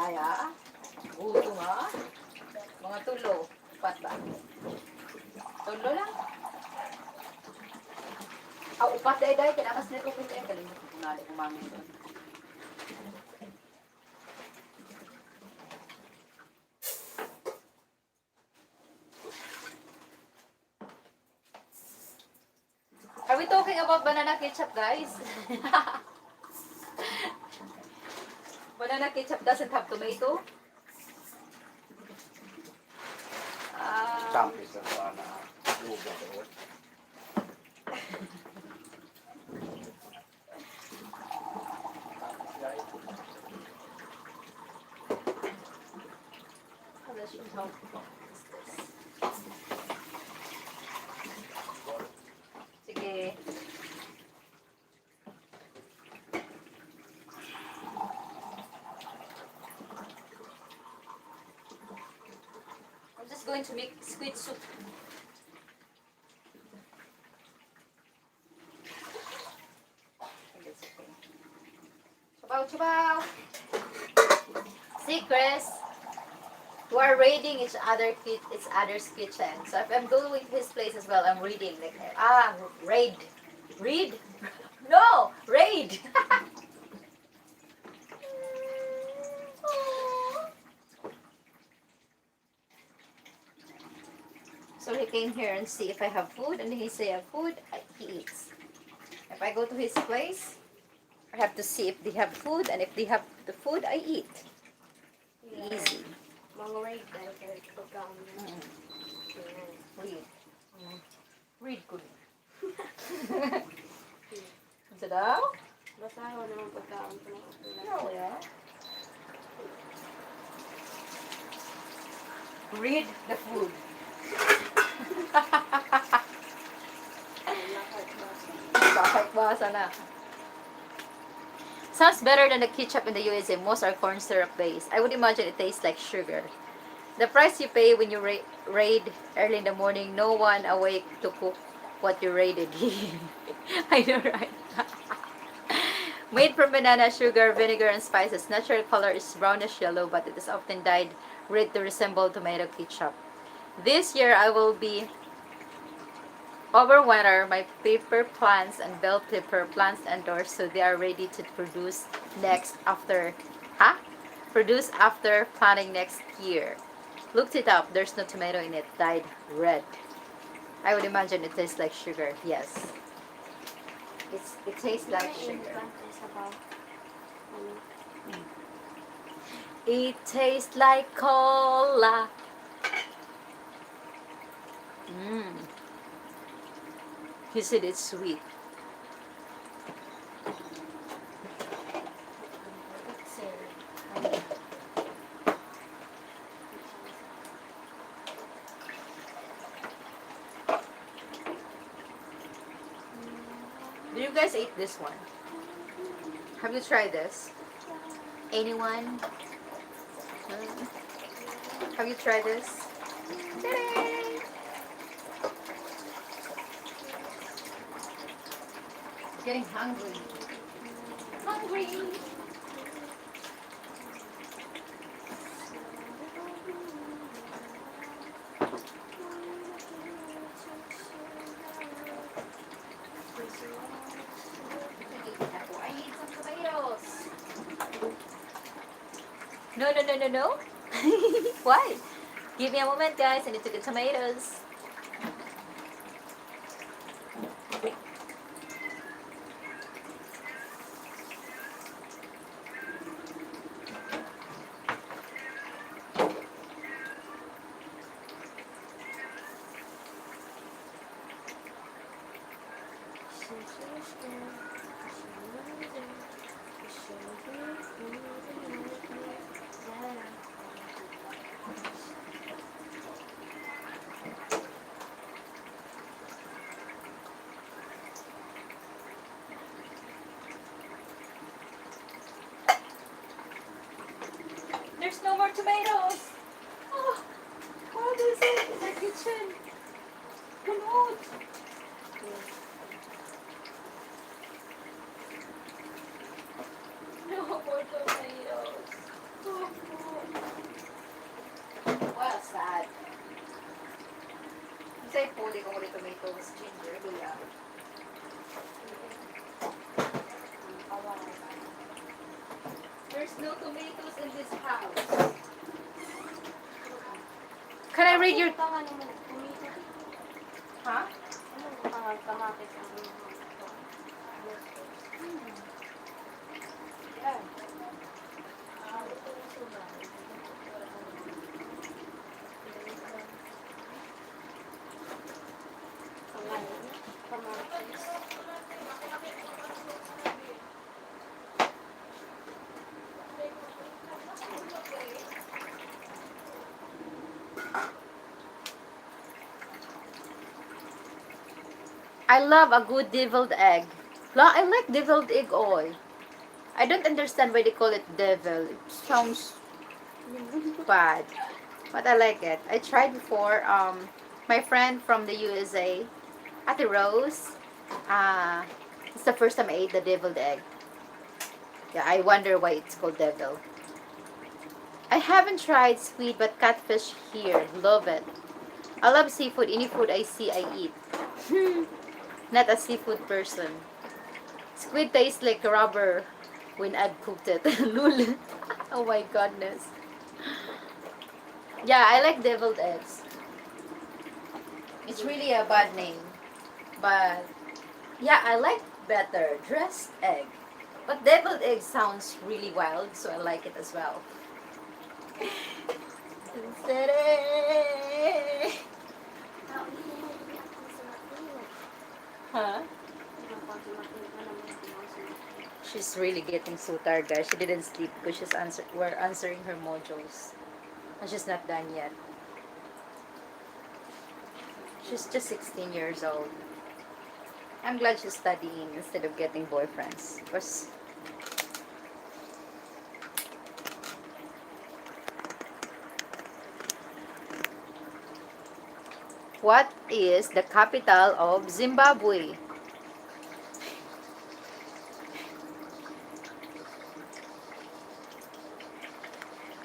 Gusto nga. Mga tulo. Upat ba? Tulo lang. Upat day. Kinakas na ito. Kalimutan ko na kung mami doon. Are we talking about banana ketchup, guys? Banana ketchup doesn't have tomato? Champis na sa na lugar ko. Let's show how is this. Sige. I'm just going to make squid soup. I think it's okay. Chabaw. See, Chris? We are raiding each other's kitchen. So if I'm going to his place as well, I'm reading. Like, raid. Read? No! Raid! So he came here and see if I have food, and he say I have food, he eats. If I go to his place, I have to see if they have food, and if they have the food, I eat. Easy. Mga raid dahil kayo pagkaon niya. Read. Read good. Sa daw? Basaho naman pagkaon ko ng ulan. No, yeah. Read the food. Bakit basa na? Sounds better than the ketchup in the USA. Most are corn syrup based. I would imagine it tastes like sugar. The price you pay when you raid early in the morning, no one awake to cook what you raided. I know, right? Made from banana, sugar, vinegar, and spices. Natural color is brownish yellow, but it is often dyed red to resemble tomato ketchup. This year, I will be over winter. My pepper plants and bell pepper plants indoors, so they are ready to produce Produce after planting next year. Looked it up. There's no tomato in it. Dyed red. I would imagine it tastes like sugar. Yes. It tastes like sugar. It tastes like cola. He said it's sweet. Do you guys eat this one? Have you tried this? Anyone? Have you tried this? Ta-da! Getting hungry. Hungry! I need some tomatoes. No. Why? Give me a moment, guys. I need to get tomatoes. There's no more tomatoes. Oh, what is it in the kitchen? Good. say pwede ko ulit tomatoes, ginger, luya. There's no tomatoes in this house. Can I read your... Tama naman. Tumito. Huh? Ano kamatis ang Yeah. kamatis. I love a good deviled egg. I like deviled egg oil. I don't understand why they call it devil. It sounds bad, but I like it. I tried before. My friend from the USA, Ate Rose. It's the first time I ate the deviled egg. Yeah, I wonder why it's called devil. I haven't tried squid, but catfish here. Love it. I love seafood. Any food I see, I eat. Not a seafood person. Squid tastes like rubber when I've cooked it. Lul. Oh my goodness. Yeah, I like deviled eggs. It's really a bad name. But yeah, I like better dressed egg. But deviled egg sounds really wild, so I like it as well. Huh? She's really getting so tired, guys. She didn't sleep because we're answering her modules. And she's not done yet. She's just 16 years old. I'm glad she's studying instead of getting boyfriends. Because what is the capital of Zimbabwe?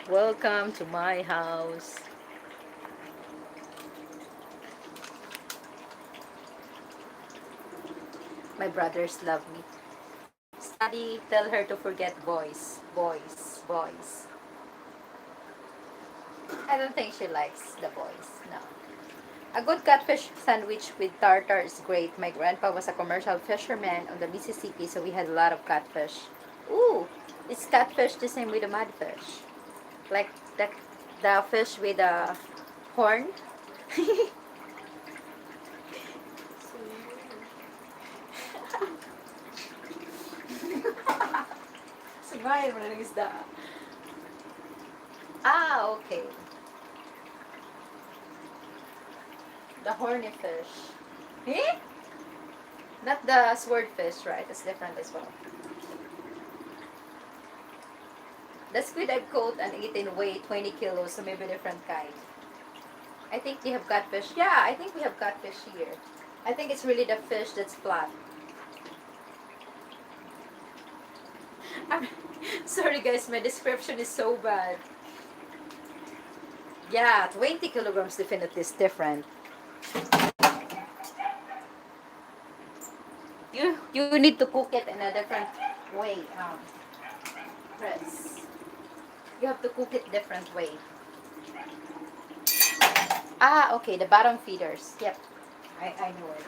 Welcome to my house. My brothers love me. Study, tell her to forget boys. Boys. Boys. I don't think she likes the boys. No. A good catfish sandwich with tartar is great. My grandpa was a commercial fisherman on the Mississippi, so we had a lot of catfish. Ooh, is catfish the same with the mudfish? Like the fish with the horn? Smile mo na isda. Ah, okay. The horny fish. Eh? Not the swordfish, right? It's different as well. The squid I've caught and eaten weigh 20 kilos, so maybe different kind. I think they have catfish. Yeah, I think we have catfish here. I think it's really the fish that's flat. Sorry guys, my description is so bad. Yeah, 20 kilograms definitely is different. You need to cook it in a different way. Chris. You have to cook it different way. Ah, okay, the bottom feeders. Yep, I know it.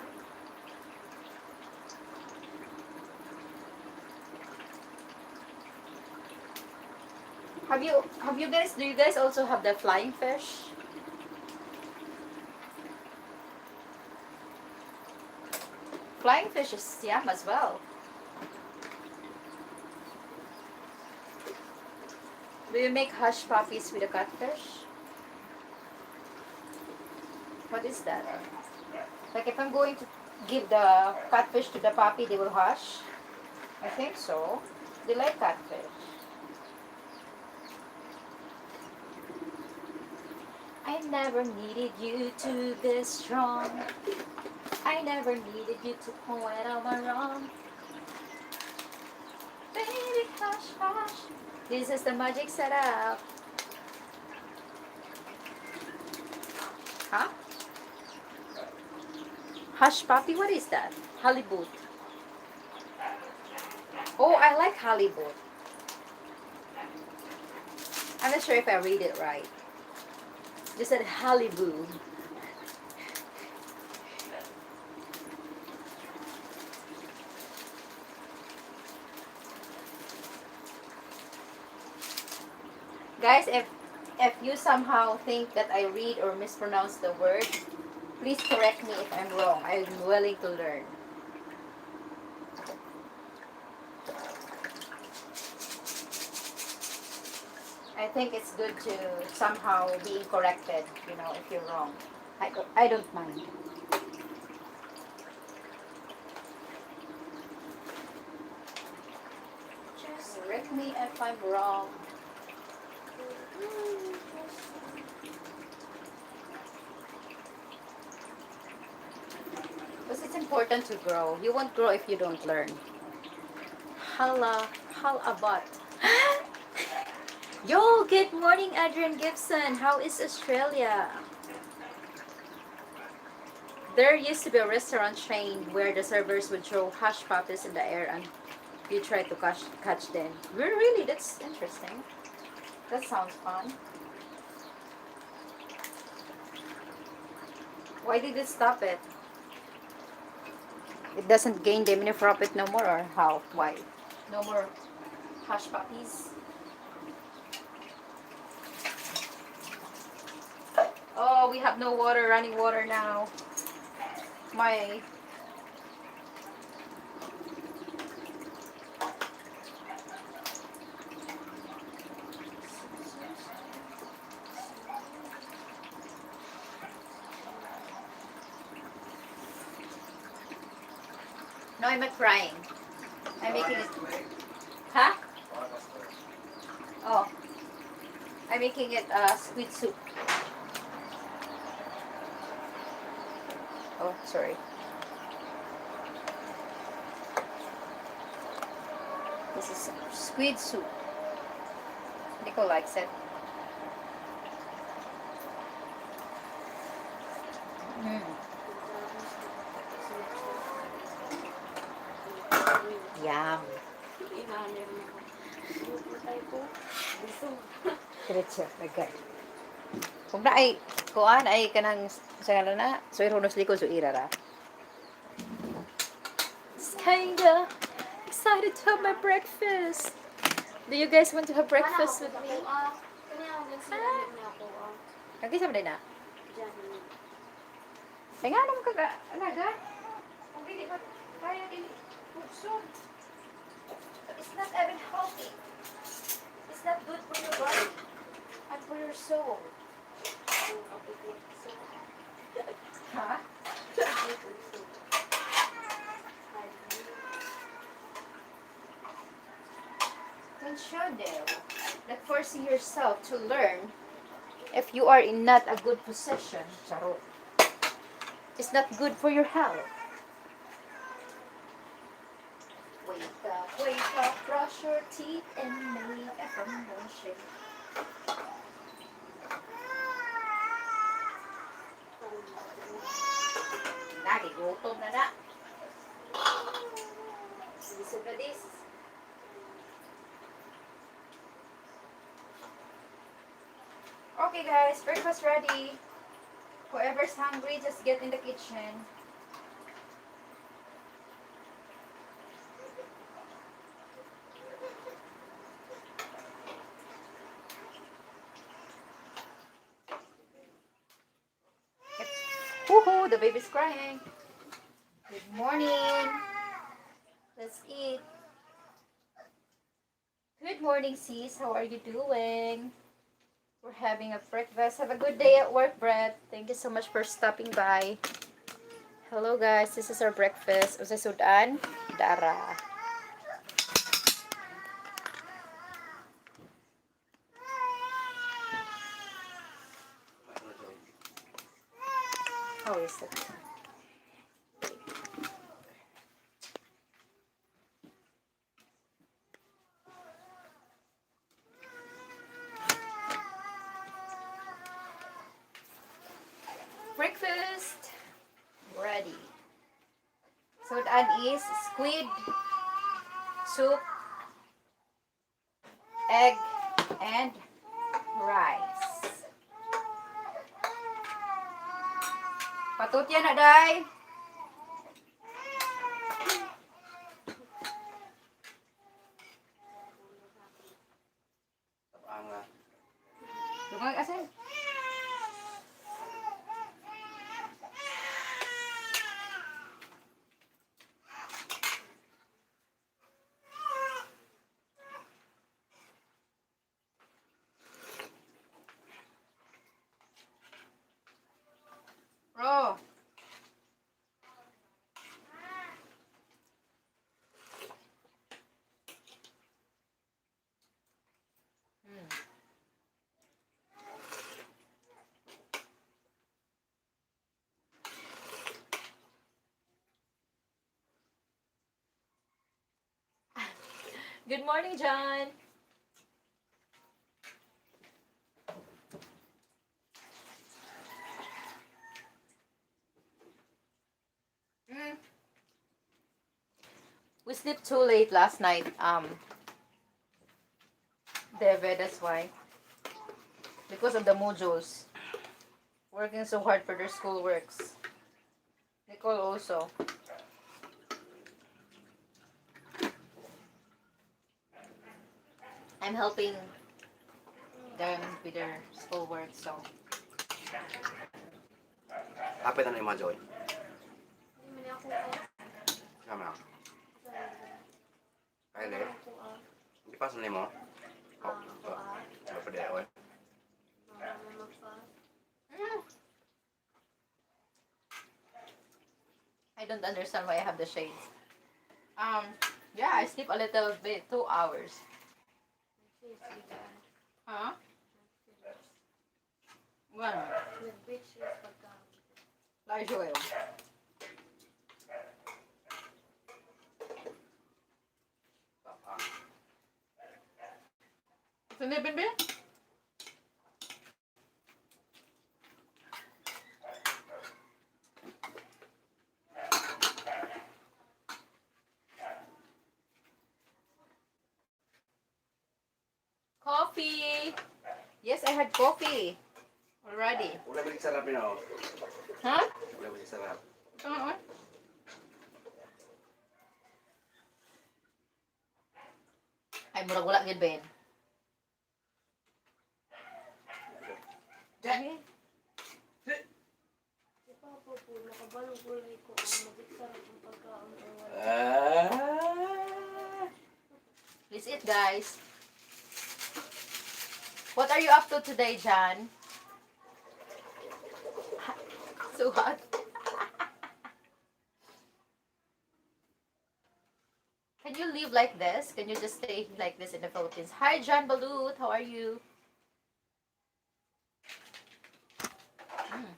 Have you guys, do you guys also have the flying fish? Flying fish is yum as well. Do you make hush puppies with the catfish? What is that? Like if I'm going to give the catfish to the puppy, they will hush? I think so. They like catfish. I never needed you to be strong. I never needed you to point out my wrong. Baby, hush, hush. This is the magic setup. Huh? Hush puppy, what is that? Halibut. Oh, I like halibut. I'm not sure if I read it right. Just said halibut. Guys, if you somehow think that I read or mispronounce the word, please correct me if I'm wrong. I'm willing to learn. I think it's good to somehow being corrected, if you're wrong. I don't mind. Just correct me if I'm wrong. Because it's important to grow. You won't grow if you don't learn. Halabat. Yo, good morning, Adrian Gibson. How is Australia? There used to be a restaurant chain where the servers would throw hush puppies in the air and you try to catch them. Really? That's interesting. That sounds fun. Why did it stop it? It doesn't gain the mini profit no more, or how? Why? No more hush puppies. Oh, we have no water, running water now. My No, I'm not frying. I'm making it. Huh? Oh, I'm making it squid soup. Oh, sorry. This is squid soup. Nico likes it. Mm. Yum. Diretso, lagay. Kung na ay, kuan ay kanang sa na, so irunos liko so irara. It's kinda excited to have my breakfast. Do you guys want to have breakfast with me? Kagi sa na? Ay nga naman kaga, alaga. Kung hindi ba kaya din food. It's not even healthy. It's not good for your body and for your soul. Huh? Don't show them that forcing yourself to learn if you are in not a good position, charot, it's not good for your health. Wake up, brush your teeth and make a promotion. Nagigutom na na. Listen to this. Okay guys, breakfast ready. Whoever's hungry, just get in the kitchen. Woohoo, the baby's crying. Good morning. Let's eat. Good morning, sis. How are you doing? We're having a breakfast. Have a good day at work, Brett. Thank you so much for stopping by. Hello, guys. This is our breakfast. Usay sudan, dara. How is it? Breakfast ready. Sudan is squid, soup, egg, and rice. Patut yan na, day. Ang Lumang asin. Bro. Good morning, John. We slept too late last night. David, that's why. Because of the modules. Working so hard for their school works. Nicole also. I'm helping them with their school work, so. hapit na yung mga joy. Hindi man ako ah. Kama na. Kaya Ano le. ako ah. Hindi pa sa mo. Ako ah. Ano pa dito eh. Mama magpa. I don't understand why I have the shades. Yeah, I sleep a little bit, 2 hours. Huh? Bueno, Nag-beach is pagka. lai joel. Sini bin bin? Coffee. Yes, I had coffee already. Wala ba sarap yun ako? Huh? Wala ba sarap? Ay, murag wala gid Ben. Dami. Si Papa po, nakabalong kulay ko. Mag-sarap ang pagkaon or wala. Please eat, guys. What are you up to today, John? So hot. Can you live like this? Can you just stay like this in the Philippines? Hi, John Balut. How are you? Mm.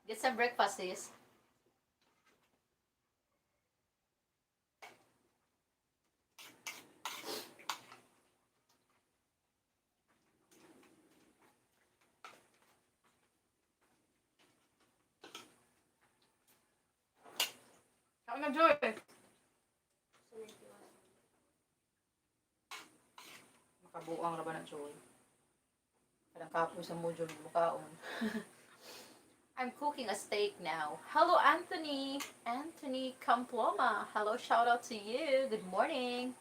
Get some breakfast, sis. Ako na, Joy. Makabuang ra ba na, Joy? Parang kapoy sa module bukaon. I'm cooking a steak now. Hello, Anthony. Anthony Camploma. Hello, shout out to you. Good morning.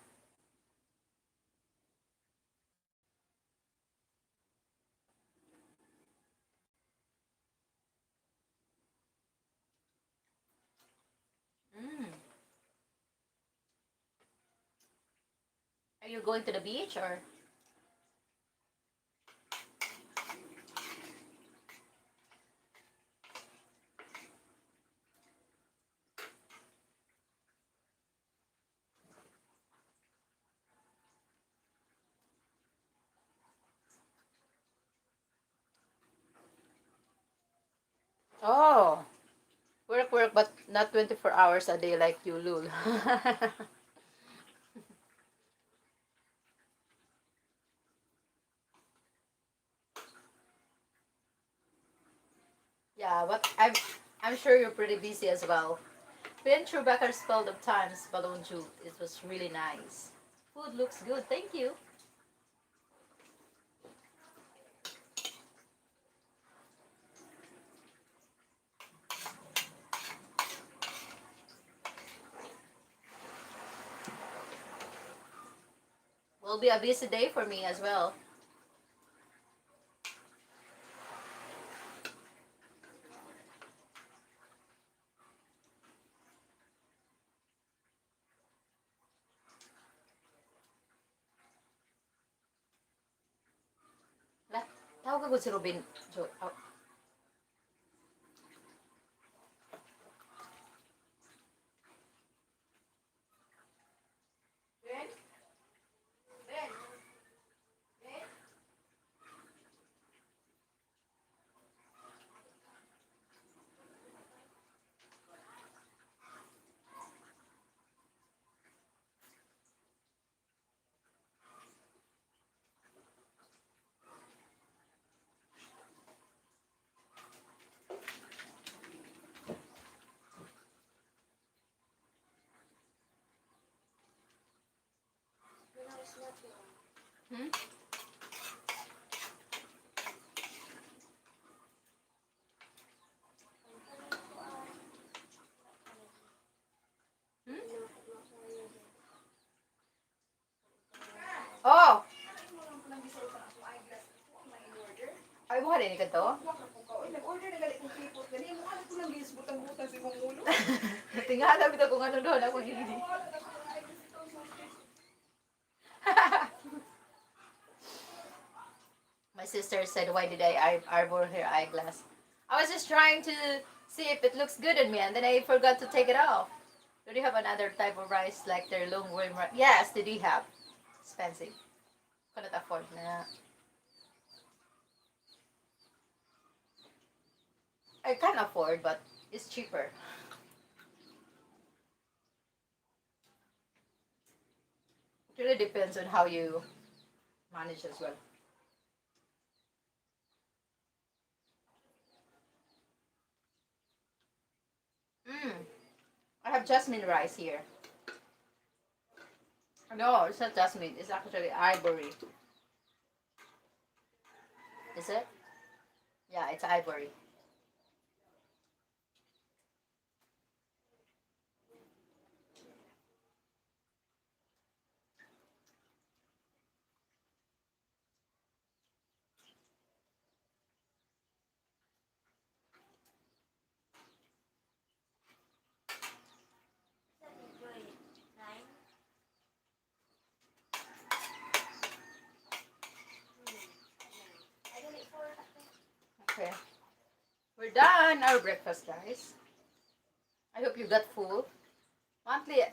Mm. Are you going to the beach or? Oh, work, but not 24 hours a day like you, Lul. Yeah, but I'm sure you're pretty busy as well. Been through Bakersfield of times, balloon shoot. It was really nice. Food looks good. Thank you. Will be a busy day for me as well. Lah, tawag ko si Reuben. Oh. Hmm? Hmm? Oh! Ay, mo halin ka to? Nag-order na galit kong people. Ganyan mo alam ko lang lis butang-butang sa imong ulo. Tingala bitaw kung ano doon ako hindi. My sister said, "Why did I arbor her eyeglass?" I was just trying to see if it looks good on me, and then I forgot to take it off. Do they have another type of rice like their long worm rice? Yes, they do have. Expensive. Cannot afford na. I can afford, but it's cheaper. It really depends on how you manage as well. I have jasmine rice here. No, it's not jasmine. It's actually ivory. Is it? Yeah, it's ivory. Okay. We're done our breakfast, guys. I hope you got full.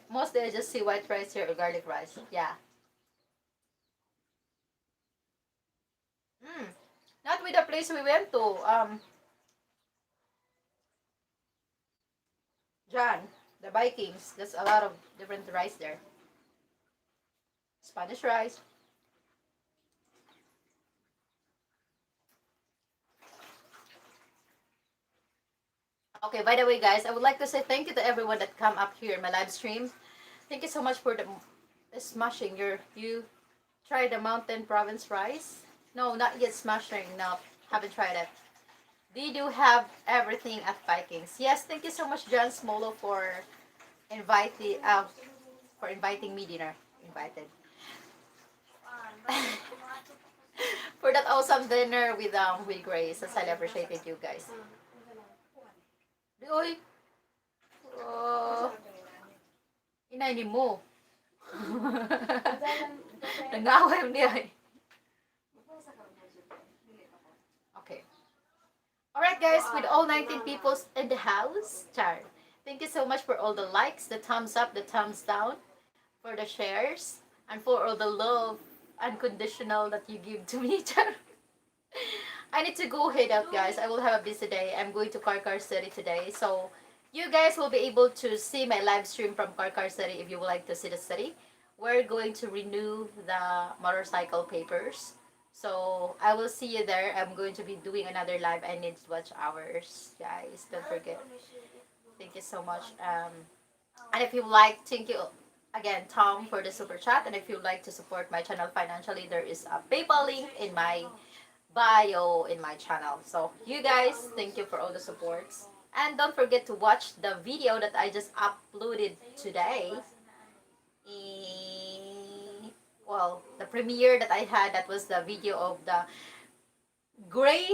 Mostly I just see white rice here or garlic rice. Yeah. Mm. Not with the place we went to. John, the Vikings. There's a lot of different rice there. Spanish rice. Okay, by the way, guys, I would like to say thank you to everyone that come up here in my live stream. Thank you so much for the smashing. You tried the mountain province rice? No, not yet smashing. No, haven't tried it. They do have everything at Vikings. Yes, thank you so much, John Smolo, inviting for inviting me dinner. Invited for that awesome dinner with Grace. As I appreciated you guys. Uy, oh, inay mo. Nangaway mo niya. Okay. Alright guys, with all 19 people in the house, Char. Thank you so much for all the likes, the thumbs up, the thumbs down, for the shares, and for all the love unconditional that you give to me, Char. I need to go head out, guys. I will have a busy day. I'm going to Karkar City today, so you guys will be able to see my live stream from Karkar City if you would like to see the city. We're going to renew the motorcycle papers. So I will see you there. I'm going to be doing another live. I need watch hours, guys. Don't forget. Thank you so much. And if you like, thank you again, Tom, for the super chat. And if you like to support my channel financially, there is a PayPal link in my bio in my channel. So you guys, thank you for all the supports. And don't forget to watch the video that I just uploaded today. Well, the premiere that I had, that was the video of the Gray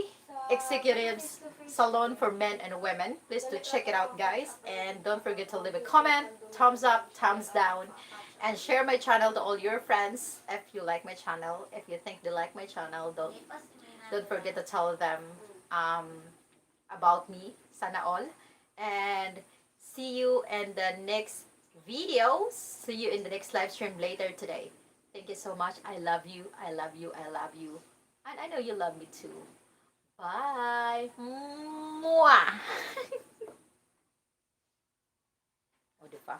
Executives Salon for Men and Women. Please do check it out, guys. And don't forget to leave a comment, thumbs up, thumbs down, and share my channel to all your friends if you like my channel. If you think they like my channel, don't forget to tell them um, about me. Sana all. And see you in the next video. See you in the next live stream later today. Thank you so much. I love you. I love you. I love you. And I know you love me too. Bye. Mwah. O, diba?